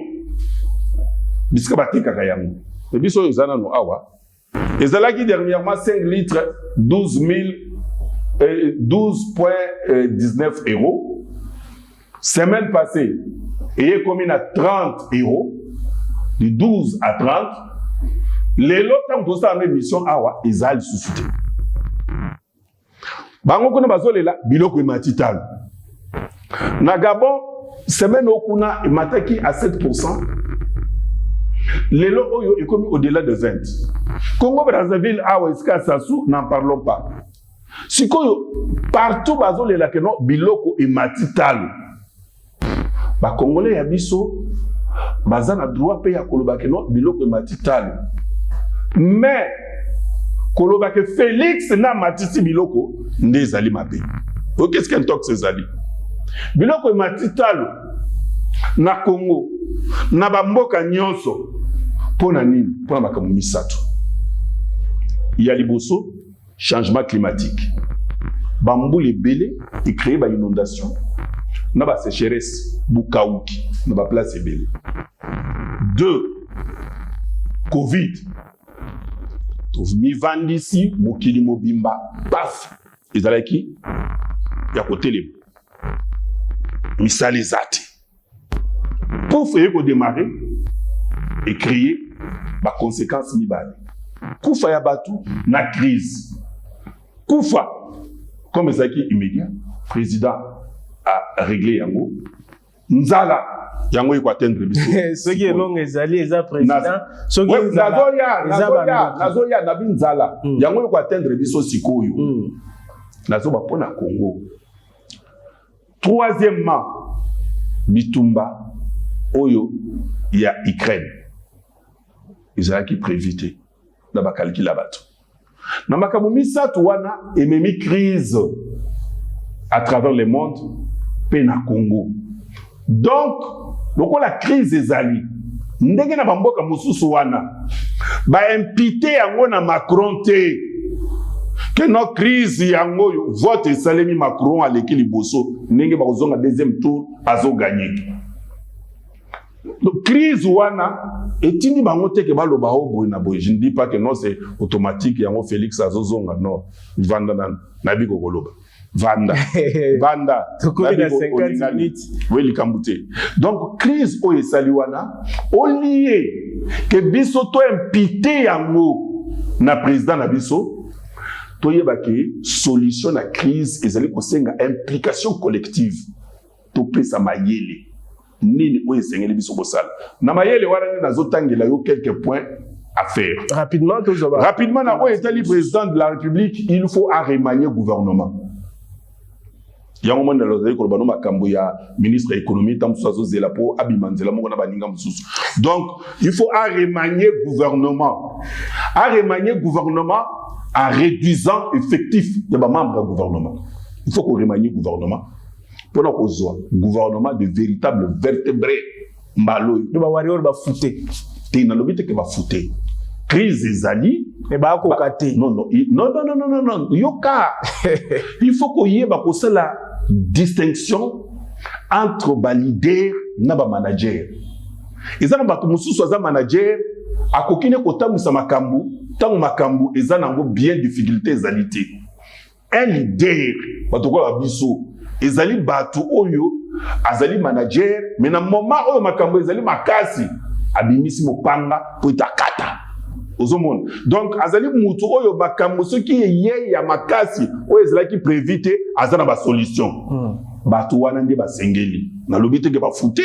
biska batekaka yango et biso ezana no awa ezalaki dernièrement 5 litres 12,19 euros semaine passée et commis à 30 euros de 12 à 30 les lots de sa mission awa ezali susute bango kuna bazolela biloko matitalo na Gabon semaine okuna mataki à 7% Les lots est commis au-delà de 20. Congo Brazzaville, Aoueska, Sassou, n'en parlons pas. Si partout, bazo les lakeno, biloko et matital. Ba Congolais yabiso, bazan a droit payer à kolobakeno, biloko et matital. Mais, kolobake Félix na matiti biloko, ndezali mabe. Qu'est-ce qu'un tox ezali? Biloko et matital, na Congo, na bamboka nyonso, pona nini, pona makamu misato. Il y a liboso, changement climatique. Bambou les belé, et créer ba inondation. Na ba sécheresse, bukauki, na ba place belé. 2. Covid. Mi vandisi, mokili mobimba, paf. Ezalaki, ya kote le. Misali zate. Pour faire démarrer et créer ma conséquence mibale. Koufa ya batu na crise. Koufa comme ezaki immédiat, président a réglé yango. Nzala yango iko atteindre biso. Ce qui est long ezali eza président. Ce qui est nazoya na binzala. Yango iko atteindre biso sikoyo. Nazo ba pona Congo. Troisièmement, bitumba oyo ya Ukraine. Ezalaki prévité na ba calcul bato. Na makambo misatu wana ememi crise à travers le monde pe na Congo. Donc, lokola crise ezali ndenge na bamboka mususu wana ba impité yango na Macron te. Que nos crise yango vote esalemi Macron à l'équilibre bosso ndenge ba kozonga deuxième tour azo gagner. Donc crise wana etindi bango te ke baloba obo na boy. Je ne dis pas que non c'est automatique yango Félix azozonga non vanda na biko koloba vanda vanda tokobi na 50 minutes oui likambute. Donc crise o esali wana o lié que biso to impité yango na président na biso toyeba ke solution na crise ezali kosenga implication collective to pesa mayele nini o esengeli biso bosala na mayele wana ni nazotangela yo quelques points à faire rapidement na o etali président de la République il faut remanier gouvernement yango mona lozali ko bano makambo ya ministre économie tam sozo zela po abimanzela moko na baninga mususu. Donc il faut remanier gouvernement en réduisant effectif de membres du gouvernement. Il faut qu'on remanie le gouvernement. Pour nous, gouvernement de véritables vertébrés. Mbalo. Nous va warrior ba fouté. T'es dans le but que va fouté. Crise ezali. Et ba ko kate. Non. Yoka. Il faut qu'on y ait la distinction entre ba leader na ba manager. Ezana ba mususu aza manager akokine kotamisa makambu. Tant makambu ezanango bien difficulté ezalité. Un leader batokola biso ezali batu oyo azali manager mais na moment oyo makambu ezali makasi abimisi mopanga po itakata ozomona. Donc azali mutu oyo makambu soki ye ya makasi oyo ezalaki prévité azana ba solution. Batu wana nde basengeli na lobite ke ba fouté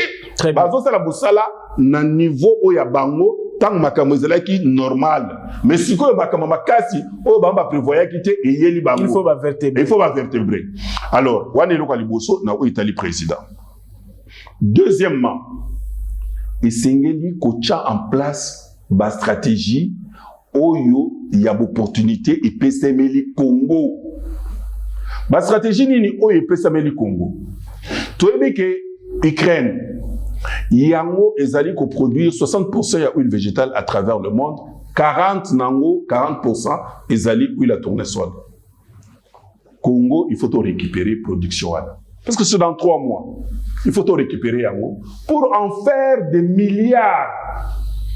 bazo sala bosala na niveau oyo bango tant makambo ezalaki normal mais sikoyo makambo makasi oyo bamba prévoya kité eyeli bango il faut ba vertébrer. Alors wana eloko liboso na o Italie président. Deuxièmement, esengeli kocha en place ba stratégie oyo ya opportunité et pesemeli Congo. Ba stratégie nini oyo pesemeli Congo. Toyebi ke Ukraine yango ezali ko produire 60% ya huile végétale à travers le monde, 40% ezali huile à tournesol. Congo, il faut tout récupérer production parce que c'est dans 3 mois. Il faut tout récupérer yango pour en faire des milliards.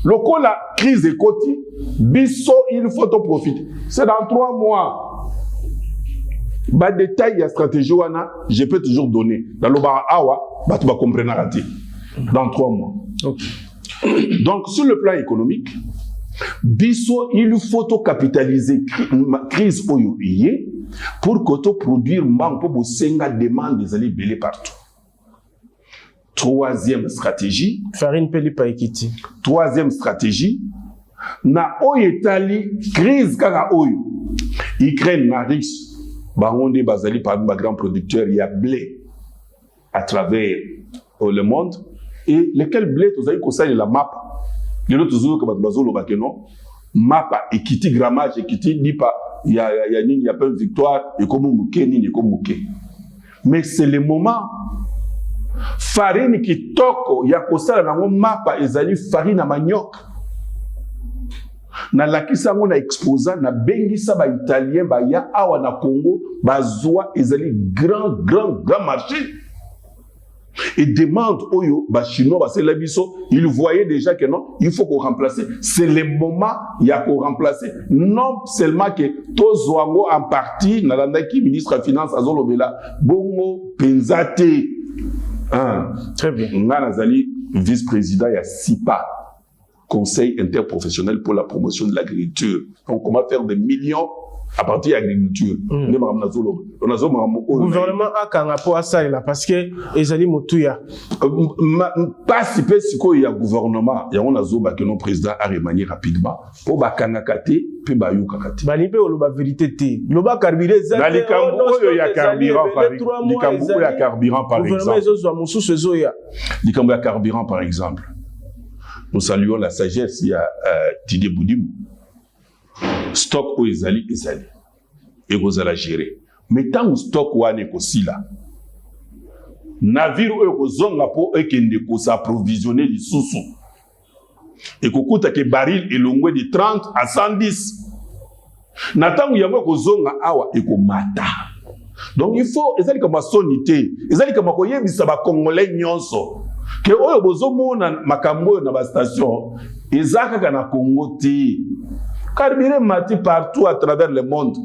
Loko la crise est côté, biso il faut tout profiter. C'est dans 3 mois. Ba détail ya stratégie wana, je peux toujours donner. Dans le bar awa, ba tu vas comprendre raté. Dans 3 mois. Okay. Donc, sur le plan économique, biso, il faut capitaliser crise oyo iye pour que to produire manque pour senga demande des alliés belé partout. Troisième stratégie. Farine peli pa ekiti. Troisième stratégie. Na oyo etali crise kaka oyo. Ukraine na Russie. Bangonde bazali parmi les grands producteurs, il y a blé à travers le monde. Et lequel blé, tu as dit la map. Les autres, tu as dit map, équité, grammage, équité, dit pas, il y a pas une victoire, et comme mouké, ni comme mouké. Mais c'est le moment. Farine qui toko, il y a kosa la map, ezali farine à manioc. Na lakisa ngo na exposant na bengisa ba italien ba ya awa na Congo bazwa ezali grand marché et demande oyo ba chinois ba sela biso, ils voyaient déjà que non, il faut qu'on remplace, c'est le moment il y a qu'on remplacer, non seulement que tozwango en partie na landaki ministre des finances azolobela bongo penzate très bien ngana zali vice-président ya SIPA, Conseil interprofessionnel pour la promotion de l'agriculture. Donc, comment faire des millions à partir de l'agriculture. Le gouvernement a qu'un rapport à ça, parce que Ezali Moutouya. Pas si peu si il y a gouvernement, il y a un azoba que nos présidents a remanié rapidement. Pour bakanakate, puis bayou kakate. Balipe ou la vérité té. L'oba carburé. Dans les Cambou, il y a carburant par exemple. Les Cambou, il y a carburant par exemple. Les Cambou, il y a carburant par exemple. Nous saluons la sagesse, il y a Didier Boudim. Stock au Ezali. Et vous allez gérer. Mais tant que stock ou ane aussi là, navire ou kozonga po ekende ko s'approvisionner les sous-sous. Et kokuta ke baril elongwe de 30 à 110. Natangu yango kozonga awa ekomata. Donc il faut ezali comme sonité, ezali comme koyebisa ba congolais nyonso. Que oyo bozomona makambo na ba station ezaka kana Congo te. Carburé mati partout à travers le monde.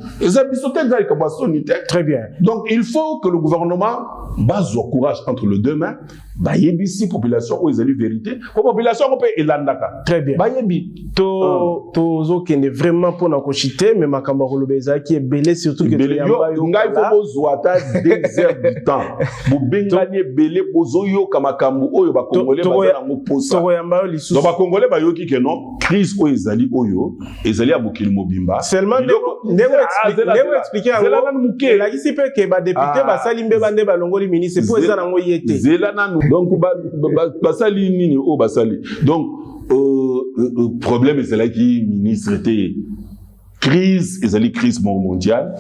Très bien. Donc il faut que le gouvernement base au courage entre les deux mains. Bayebisi population où ils ont la vérité. La population on peut elandaka. Très bien. Bayebi. Tozo qui est vraiment pour nous cochiter, mais ma camarade Lobeza qui est belé surtout que tu es en il faut bozoata 2 heures du temps. Vous bengani belé bozoyo kamakambu oyo ba congolais bazana ngo posa. Donc ba congolais bayoki que non crise o ezali oyo ezali abukili mobimba. Seulement ndeko expliquer ngo la ici peut que ba député ba salimbe bande ba longoli ministre pour ezana ngo yete. Donc, basali nini o basali. Donc, problème c'est là qui ministre était crise, ezali crise mondiale.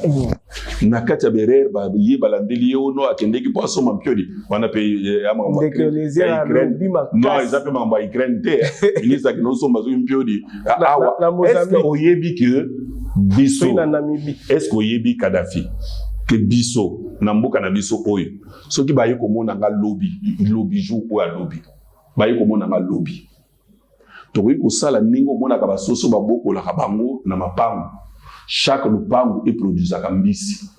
Nakata berer ba ye balandeli ono akende ki poso mampioli. Wana pe amamba. Non, ils appellent mamba Ukraine te. Ministre qui no so mazo mpioli. Awa. Est-ce que oyebi que biso? Est-ce que oyebi Kadhafi? Que biso na mboka na biso oyo soki baye komona nga lobby jour ou a lobby baye komona nga lobby to ko sala ningo mona ka basoso baboko la kabango na mapango chaque lupango e produisa kambisi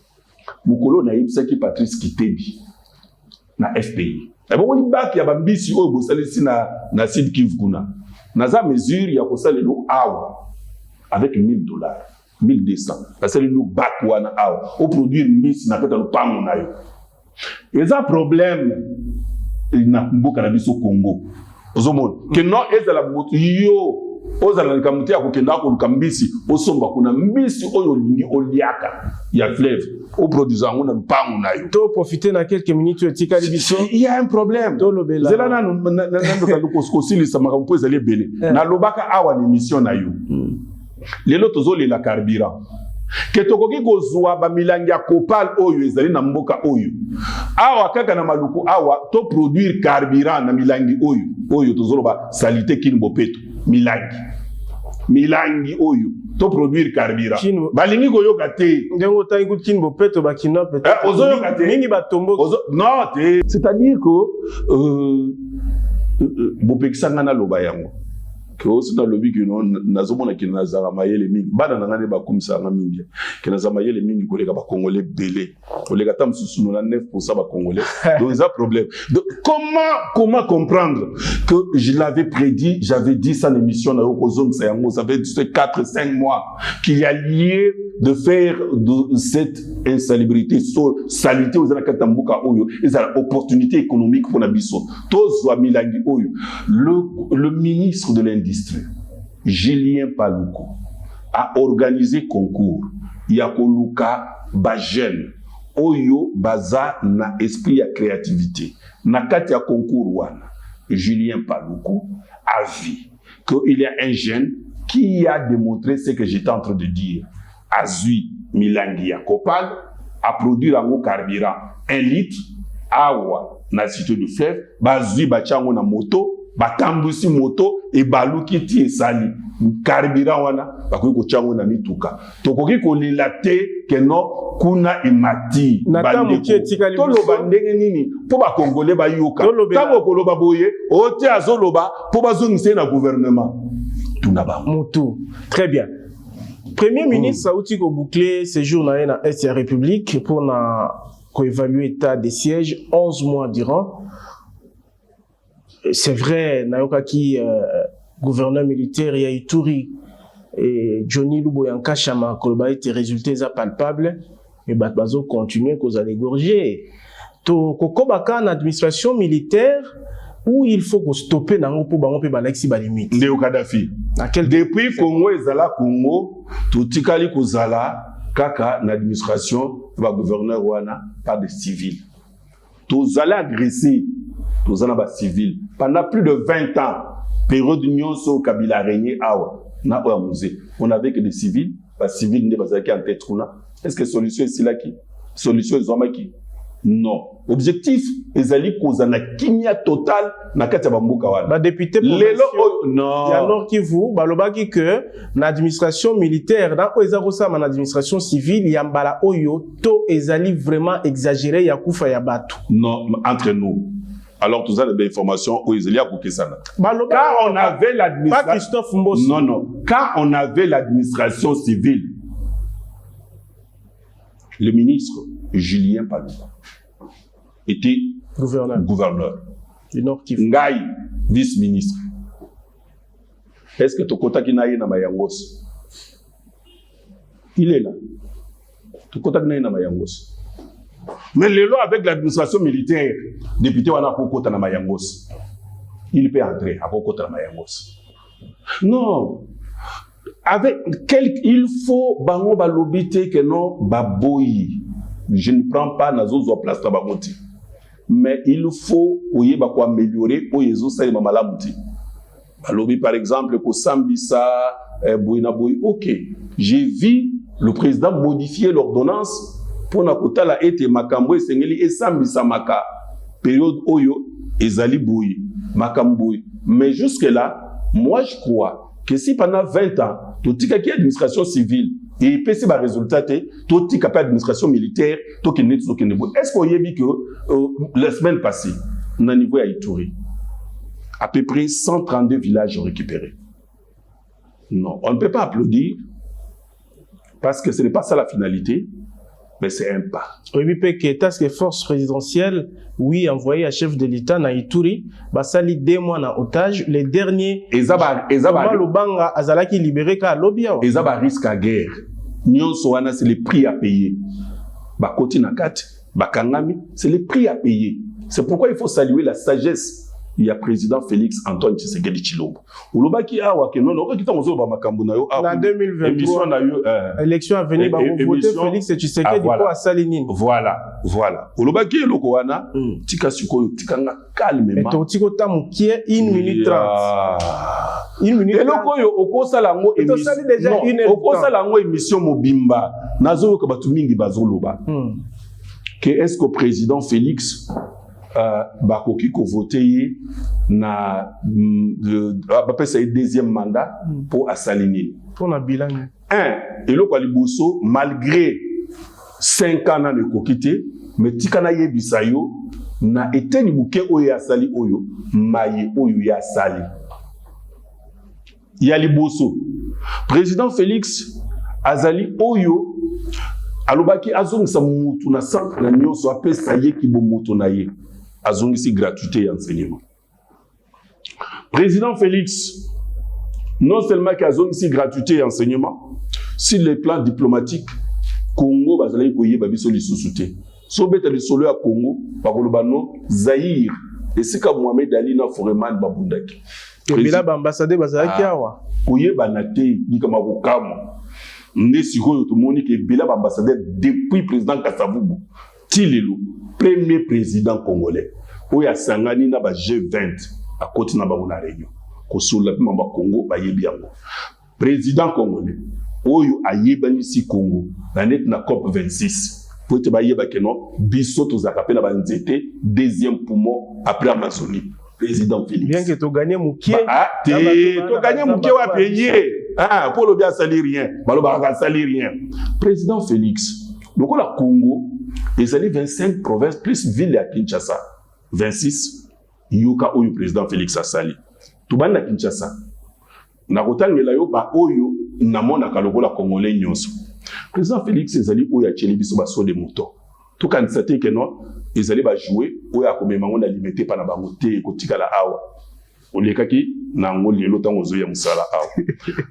mukolo na yebisa ki Patrice Kitebi na FPI e bon ni baki ya bambisi oyo bosalisi na Sud Kivu kuna na za mesure ya kosala lo awa avec $1000 1200 parce que nous bakwana awa au produire miss na kata lupango na yo eza problème na mboka na biso Congo ozomona que non ezala moto yo ozala na kamuti ya kokenda ko lukambisi osomba kuna mbisi oyo lingi oliaka ya fleuve au produisant na lupango na yo to profiter na quelques minutes etika libiso il y a un problème zela na koskosili samaka mpo ezali belé na lobaka awa ni mission na yo lelo tozoli la carburant ke tokoki kozwa ba milangi ya copal oyo ezali na mboka oyo awa kaka na maluku awa to produire carburant na milangi oyo tozoloba salite kinbo peto milangi oyo to produire carburant balingi koyoka te ndengo tangi ku kinbo peto ba kino peto ozoyoka te mingi batombo non te c'est-à-dire que bopekisanga na loba yango que aussi dans le lobby que nous nazomona ki nazara mayele mingi bana nangane ba kumisa nga mingi que nazama mayele mingi ko leka ba congolais belé ko leka tam susu na 9% ba congolais donc ça problème. Donc comment comprendre que je l'avais prédit, j'avais dit ça en émission na Okozom Sayango, ça fait 4-5 mois qu'il y a lieu de faire de cette insalubrité salité aux Anakatambuka Oyo et ça opportunité économique pour Nabiso Tozo Milangi Oyo. Le ministre de l'Industrie, Julien Paluku, a organisé concours. Yakoluka Bajen, Oyo Baza na esprit ya créativité. Nakati ya concours wana, Julien Paluku a vu qu'il y a un jeune qui a démontré ce que j'étais en train de dire. Azui Milangi ya Kopal a produit un carburant 1 litre, awa na cité de fleuve, bazui bachango na moto, batambusi moto et baluki ti esali carburant wana bakoki kochango na mituka tokoki kolilate keno kuna imati toloba ndenge nini po bakongole bayoka tango koloba boye ote azoloba po bazongise na gouvernement tunaba Moutou. Très bien. Premier ministre Saouti ko boucler séjour na Est ya République pour na évaluer l'état des sièges 11 mois durant. C'est vrai, nayoka ki gouverneur militaire ya Ituri et Johnny Luboyanka Chama koloba ete résultats palpables et bazo continuer cause à l'égorger. To kokobaka na administration militaire où il faut qu'on stopper nango pour bango pe balexi ba limite. Ndeo Kadhafi. Depuis Congo ezala Congo, totikali kozala kaka na administration ba gouverneur wana par des civils. Tozala agressé, tozala ba civils pendant plus de 20 ans. Période nyonso Kabila régné awa na oamuze. On avait que des civils, ba civils ne bazaki en tête kuna. Est-ce que solution est là qui? Solution ezomaki? Non. Objectif ezali kozana kimia total na kati ya bambuka wana. Ba député non. Et alors qui vous balobaki que l'administration militaire dans ezako sa man administration civile yambala oyo to ezali vraiment exagéré ya kufa ya batu. Non, entre nous. Alors tout ça des informations où ezali akukesana. Quand on avait l'administration pas Christophe Mbosso. Non. Quand on avait l'administration civile, le ministre Julien Paluku était gouverneur. Du Nord Kivu. Ngai, vice-ministre. Est-ce que Tokota Kinaye na Mayangos? Il est là. Tokota Kinaye na Mayangos. Mais le lot avec l'administration militaire, député wana Kokota na Mayangos. Il peut entrer à Kokota na Mayangos. Non. Avec il faut bango balobité que non baboyi. Je ne prends pas nazozo place na bamoti. Mais il faut améliorer oyezo sa mamalamuti. Balobi par exemple ko sambisa boina boy. OK. J'ai vu le président modifier l'ordonnance pour na kotala ete makambo esengeli esambisa maka période oyo ezali boy makamboy. Mais jusque là, moi je crois que si pendant 20 ans, tout qui est administration civile et peut se résultat tout qui est administration militaire, tout qui n'est est-ce qu'on y a vu que la semaine passée, on a niveau à Ituri, à peu près 132 villages récupérés. Non, on ne peut pas applaudir parce que ce n'est pas ça la finalité, mais c'est un pas. Oui, mais que task force présidentielle, oui, envoyé à chef de l'État na Ituri, basali 2 mois na otage, les derniers. Ezaba Lobanga azalaki libéré ka lobia. Ezaba risque à guerre. Nyon soana c'est les prix à payer. Bakoti nakat, bakangami, c'est les prix à payer. C'est pourquoi il faut saluer la sagesse. Il y a président Félix Antoine Tshisekedi Tshilombo. Olobaki awa ke non non kita mozo ba makambo na yo en 2023 élection à venir ba voter Félix Tshisekedi pour asalinine. Voilà. Olobaki eloko wana tika sikoyo tikanga calmement. Et to tiko tamukie 1 minute 30. 1 minute. Eloko yo okosala ngo émission. Okosala ngo émission mobimba. Nazo ko batu mingi bazoloba. Que est-ce que président Félix bakoki ko voter na c'est le 2e mandat pour Assalinine. Pour na bilan. Et le Kwaliboso malgré 5 ans na kokité mais tikana yebisa yo na eteni buke oyo asali oyo maye oyo ya sali. ya liboso président Félix azali oyo alobaki azongisa mutu na centre na nyonso apesa ye kibomoto na ye azongisi gratuité ya enseignement. Président Félix non seulement qu'il azongisi gratuité ya enseignement sur le plan diplomatique Congo bazali koyeba biso lisusu te so beta lisolo ya Congo bakoloba no Zaïre esika Mohamed Ali na Foreman babundaki Bila ambassadeur bazalaki awa koyeba na te likama kokamo nde sikoyo tomoni ke bila ambassadeur depuis président Kasavubu tilelo premier président congolais oya sangani na ba G20 a côté na bango na réunion kosola mamba Congo bayebi yango président congolais oyo ayebani si Congo na net na COP 26 pour te bayeba ke non biso to zakapela ba nzete deuxième poumon après Amazonie président Félix bien que tu gagnes mukie tu gagnes mukie wa payer pour le bien salir rien baloba ka salir rien président Félix donc la Congo ils allaient 25 provinces plus ville à Kinshasa 26 yoka oyo président Félix asali tubani na Kinshasa na kotangela yo ba oyo na mona kalokola congolais nyonso président Félix ezali oyo acheli biso ba so de moto to kanisa te ke non ezali ba jouer oyo akomema ngo na limité pa na bango te kotikala awa olekaki na ngo lelo tango zo ya musala awa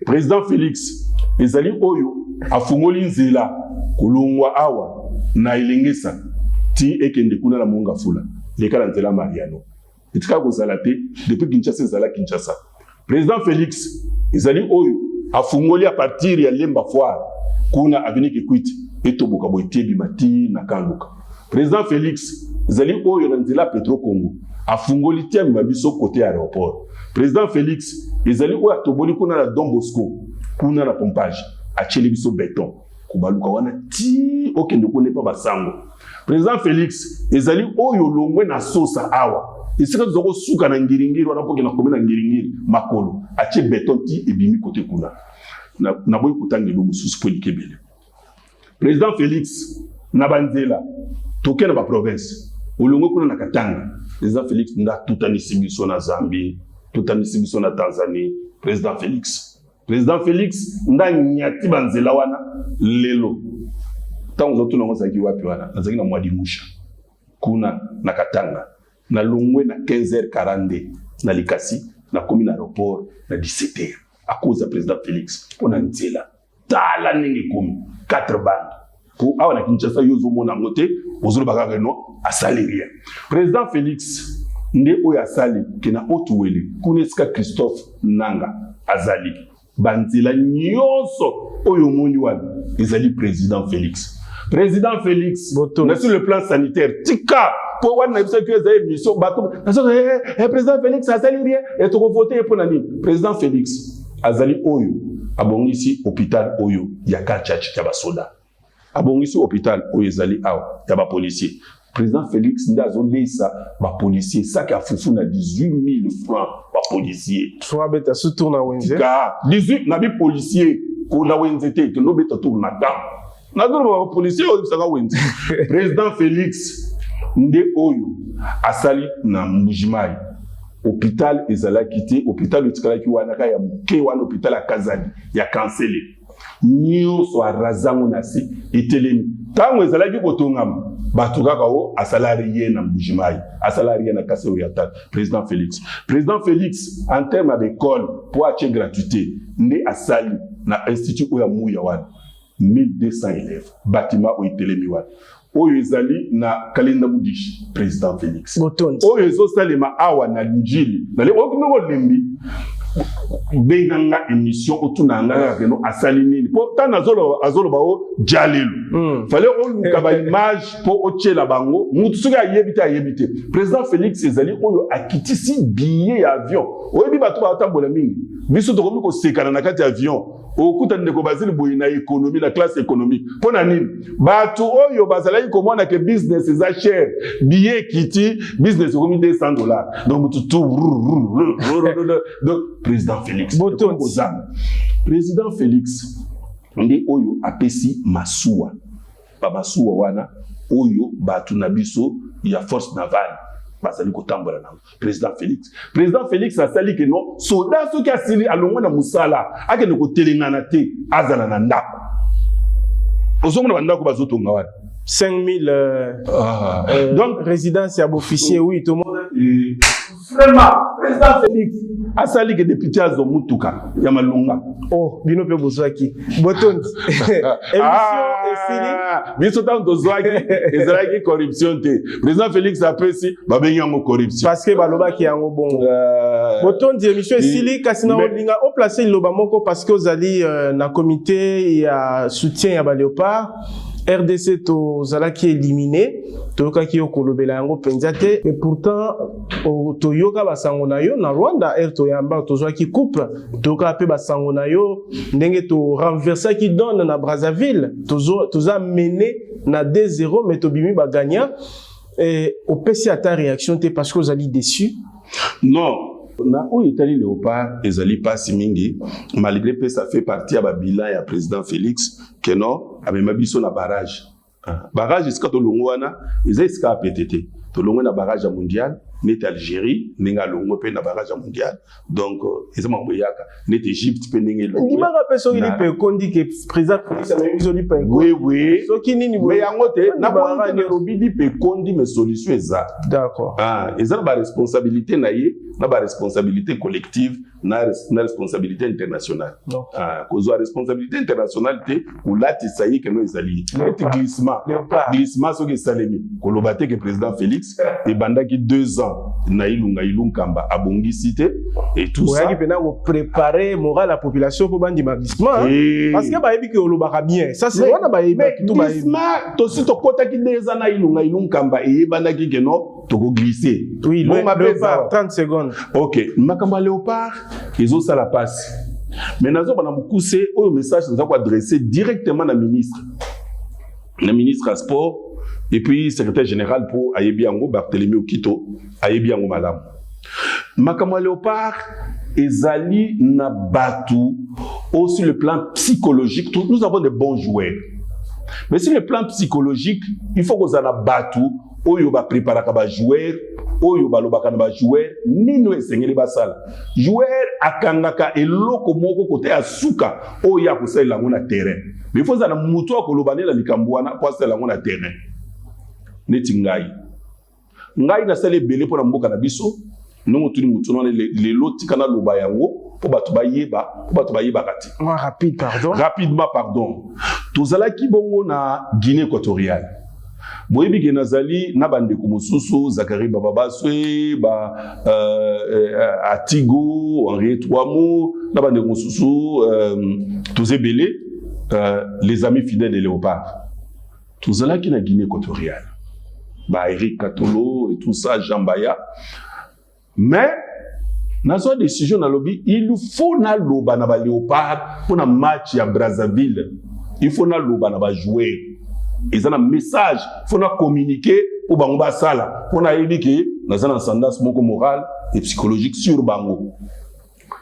président Félix ezali oyo afungoli nzela kulungwa awa na ilingisa ti ekende kuna na monga fula lekala nzela Mariano etika kozala te depuis Kinshasa ezala Kinshasa président Félix ezali oyo afungoli a partir ya Lemba Foire kuna avenue Kikwiti etoboka boitebi mati na kanduka président Félix ezali oyo na nzela Petro Congo afungoli tiami mabiso côté aéroport président Félix ezali oyo atoboli kuna na Don Bosco kuna na pompage acheli biso béton kubaluka wana ti okende kone pa basango président Félix ezali oyo longwe na sosa awa isika zoko suka na ngiringiri wana poke na komena ngiringiri makolo ache béton ti ebimi côté kuna na boy kutangelo mususu polikebele président Félix na banzela toke na ba province olongwe kuna na Katanga président Félix nda tutanisi biso na Zambie tutanisi biso na Tanzanie président Félix nda nyati banzela wana lelo tango zoto na ngozaki wapi wana nazaki na mwadi musha kuna na Katanga na longwe na 15h42 na Likasi na komi na aéroport na 17h à cause du président Félix on a nzela tala ningi komi 4 bandes pour awa na Kinshasa yozo mona ngote ozolo bakaka no asali rien président Félix nde oyo asali kena otuweli kuneska Christophe Nanga azali banzela nyonso oyo moni wana ezali président Félix na sur le plan sanitaire tika pour wana biso que za émission bato président Félix azali rien et to voter pour nani président Félix azali oyo abongisi hôpital oyo ya Kachachi ya basoda abongisi hôpital oyo ezali awa ya ba policier président Félix ndazo lesa ba policier saki afufu na 18 000 francs ba policier soit beta sous tourna wenze ka 18 na bi policier ko na wenze te to no beta tourna ta na do ba policier o saka wenze président Félix nde oyo asali na Mbujimai hôpital ezala kité hôpital utikala ki wana ka ya muke wana hôpital ya Kazali ya cancellé nyonso arazango na si etelemi tango ezala ki kotongama batu kaka o asalarié na Mbujimai asalarié na Kasero ya ta président Félix en termes d'école pour acheter gratuité nde asali na institut oya muya wana 1200 élèves bâtiment o etelemi wana oyo ezali na Kalenda Mudishi président Félix oyo ezosalema awa na Njili na le okinoko lembi benanga émission otunanga keno asali nini po tana azolo bao jalelu fallait on kaba image po ochela bango mutsuka yebite président Félix ezali oyo akitisi billet ya avion oyebi bato ba tambola mingi biso to komiko sekana na kati avion okuta ndeko bazili boyi na économie la classe économique pona nini bato oyo bazala komona ke business eza cher billet kiti business komi $200 donc donc président Félix président Félix ndi oyo apesi masuwa ba masuwa wana oyo bato na biso ya force navale basali kotambola na président Félix asali ke non soda soki asili alongo na musala akende kotelengana te azala na ndako ozomona bandako bazotonga wana 5000 donc résidence à officier oui tout le monde vraiment président Félix asali ke député azomutuka ya malonga oh bino pe bozwaki botondi émission esili biso tant dozwaki ezalaki corruption te président Félix apesi babengi yango corruption parce que balobaki yango bongo botondi émission esili kasi na olinga o placer loba moko parce que ozali na comité ya soutien ya ba léopard RDC tozalaki éliminé toyokaki yo kolobela yango penza te et pourtant toyoka basango na yo na Rwanda toyamba tozwaki coupe toyoka pe basango na yo ndenge to renversaki donne na Brazzaville toza mené na 2-0 mais tobimi ba gagnant et opesi ata réaction te parce que ozali déçu non na oyo etali léopard ezali pasi mingi malgré que ça fait partie ya babilan ya président Félix que non amema biso na barrage esika tolongo wana eza esika apetete tolongo na barrage ya mondial neti Algérie ndenge alongo mpe na barrage ya mondial donc eza mambo yaka neti Égypte mpe ndenge elongo ndimaka mpe soki lipe ekondi ke président Félix amemi biso lipe oui soki nini me yango te nakoki nairobi lipe ekondi mais solution eza d'accord eza na baresponsabilité na ye na baresponsabilité collective na responsabilité internationale kozwa responsabilité internationale te kolatisa ye keno ezali eti glissement soki esalemi koloba te ke président Félix ebandaki 2 ans na ilunkamba abongisi te et tout ça oyaki pena préparer moral la population pour bandima glissement parce que bayebi ke olobaka bien ça c'est wana bayebi tout bayebi glissement tosi tokotaki 2 ans na ilunkamba eyebandaki keno toko glisser oui léopard 30 secondes ok makambo ya léopard ezosala pasi mais nazobana mokuse oyo message naza koadresse directement na ministre ya sport et puis secrétaire général pour ayebi yango Barthélemy Okito ayebi yango malamu makambo ya léopard ezali na batu aussi le plan psychologique nous avons de bons joueurs mais sur le plan psychologique il faut que na batu oyo ba préparaka ba joueur oyo balobaka na ba joueur nino esengeli basala joueur akangaka eloko moko kote asuka oyo ya kosalela ngo na terrain mais il faut na mutu akolobanela likambo wana kwa sala ngo na terrain neti ngai na sala ebele pona mboka na biso nongo tuli mutu none lelo tikana loba yango po batu bayeba kati rapidement pardon tozalaki bongo na Guinée équatoriale boyebi ke nazali na bandeko mosusu Zakari Bababaswe Atigo Henri Touamou na bandeko mosusu tozebele les amis fidèles de Léopard tozalaki na Guinée équatoriale Eric Katolo et tout ça Jambaya mais nazo décision na lobby il faut na loba na ba Léopard pour na match ya Brazzaville il faut na loba na ba jouer ils ont un message faut na communiquer pour bango basala pour na yebi dans un ascendance moko moral et psychologique sur bango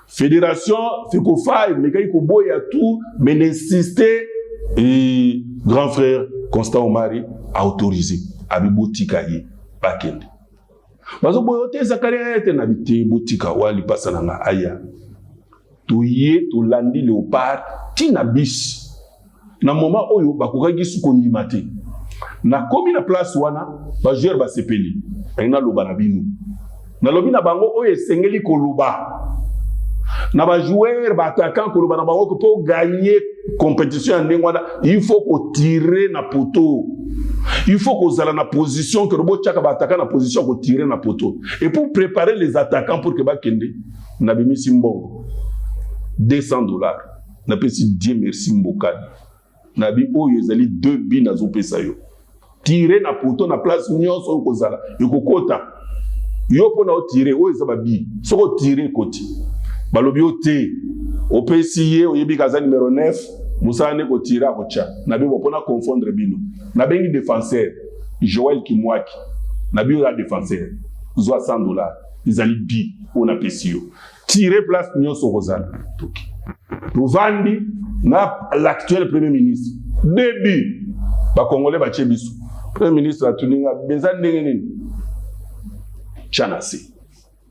fédération Fekofa mais kai ko boya tout mais d'insister et grand frère Constant Omari a autorisé abibotika yi bakende bazo boyote Zakaria ete na biti botika wali pasana na aya toye to landi Léopard tina bis na moment oyo bakokaki sukondima te na komi na place wana ba joueur ba sepeli ina loba na binu na lobi na bango oyo esengeli koluba na ba joueur ba attaquant koluba na bango pour gagner compétition ndenge wana il faut ko tirer na poteau il faut ko zala na position que robo chaka ba attaquant na position ko tirer na poteau et pour préparer les attaquants pour que ba kende na bimisi mbongo $200 na pesi Dieu merci mbokani nabi oyo ezali 2 bi na zopesa yo tirer na poteau na place nyonso oyo kozala ekokota yo pona o tirer oyo ezaba bi soko tirer koti balobi o te opesi ye oyebi kaza numéro 9 musane ko tirer akocha nabi pona confondre bino na bengi défenseur Joël Kimwaki nabi o défenseur zo $100 ezali bi ona pesi yo tirer place nyonso kozala toki Rovandi na l'actuel premier ministre début ba congolais ba chebiso premier ministre atuninga beza ndenge nini Chanassi.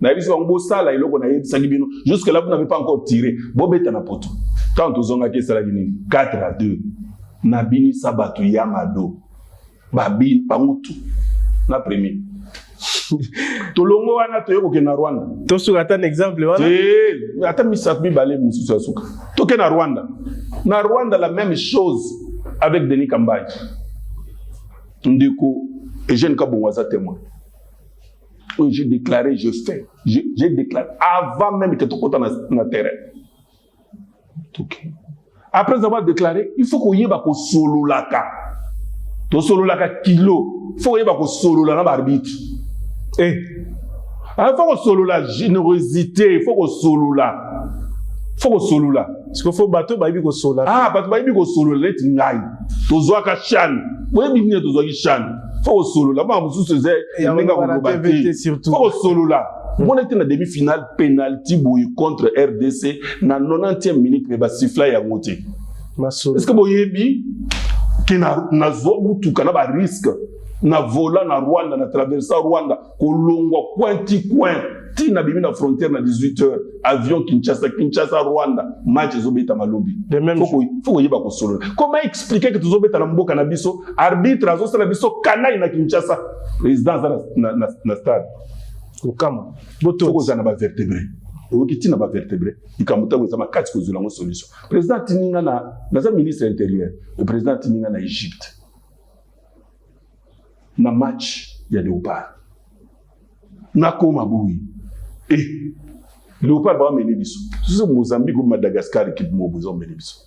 Naïbisi Bango Sala, il a Sagibino. Jusque là, vous n'avez pas encore tiré. Bobeta na poto. Tant aux Zongake Salagini, 4-2. Nabini Sabatu Yamado. Babin, Pamutu. Na premier. Tolongo wana toyoko ke na Rwanda. To sur un exemple wana. Ata misakbi balé mususu asuka. Toke na Rwanda. Na Rwanda la même chose avec Denis Kambaye. Ndeko Eugène Kabongwaza témoin. J'ai déclaré, je fais. J'ai déclaré avant même que tu comptes dans terrain. Okay. Après avoir déclaré, il faut qu'on y ait un solo laka. To solo laka kilo. Il faut qu'on y ait un solo laka l'arbitre. Il faut qu'on solo la générosité. Il faut qu'on solo la. Il faut qu'on solo la. Parce qu'il faut bateau baby ko solo. Ah, bateau baby ko solo la. Tu n'ailles. To zoa ka chan. Ouais, bien to zoa ki chan. Faut solo là, moi je suis faut solo là. On était dans demi-finale penalty contre RDC na 90e minute mais ba siffla ya moté. Est-ce que boyebi que na zo mutu kana ba risque na vola na Rwanda na traverser Rwanda kolongwa pointi coin ti na bimi na frontière na 18h avion Kinshasa Rwanda match zobeta malobi. Faut yeba ko solo. Comment expliquer que tuzobeta na mboka na biso arbitre azo sala biso kanai na Kinshasa président na stade okama boto ko zana ba vertébré okiti na ba vertébré ikamuta ko zama kati ko zula ngo solution président tininga na za ministre intérieur le président tininga na Égypte na match ya Léopard na koma boui Léopard ba meni biso so Mozambique ou Madagascar qui mo bozo meni biso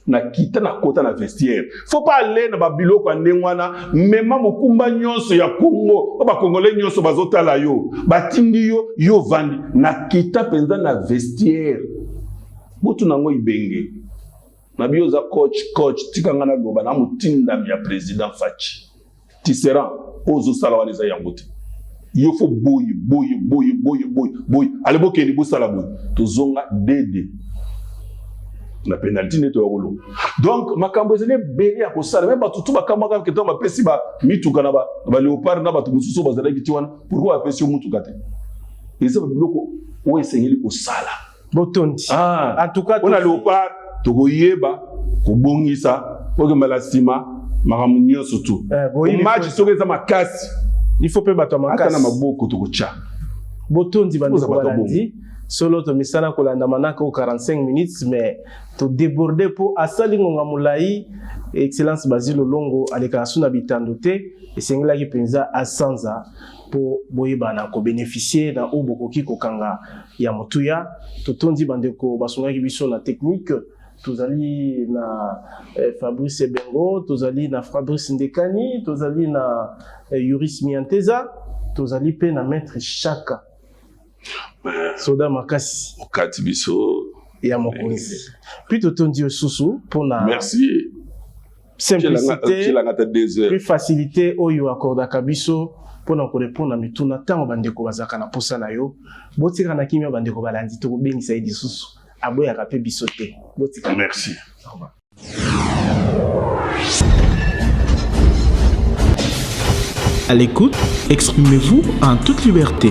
na kita na kota na vestiaire faut pas aller na babilo kwa ndengwana mema mokumba nyonso ya Congo ba congolais nyonso bazotala yo batindi yo vandi na kita penza na vestiaire botu nango ibenge na bioza coach tikanga na loba na mutinda ya président Fachi Tisserand ozo sala waliza yangote il faut boy allez boke ni bosala boy tozonga dede na penalty neto yolo donc makambo ezele beli ya kosala même batutu bakamaka ke to ba pesi ba mituka na ba Léopard na batu mususu bazala kitiwana pourquoi apesi mutuka te eza ba biloko o esengeli kosala botondi en tout cas on a Léopard to koyeba kobongisa ko kemala sima makambo nyonso tu match sokeza makasi il faut pas battre makasi ata na maboko to kocha botondi bandeko balandi solo to misana kolanda manaka au 45 minutes mais to déborder pour asali ngonga mulai excellence Basile Longo aleka suna bitandote esengela ki penza asanza pour boyebana ko bénéficier na obokoki kokanga ya mutuya to tondi bandeko basonga ki biso na technique tozali na Fabrice Bengo tozali na Fabrice Ndekani tozali na Yuris Mianteza tozali pe na maître Chaka soda makasi okati biso ya mokonzi puis totondi osusu pona merci simplicité plus facilité oyo akordaka biso pona ko répondre mituna tango bandeko bazaka na posa na yo botika na kimia bandeko balandi to bengisa idi susu aboyaka pe biso te botika merci. À l'écoute, exprimez-vous en toute liberté.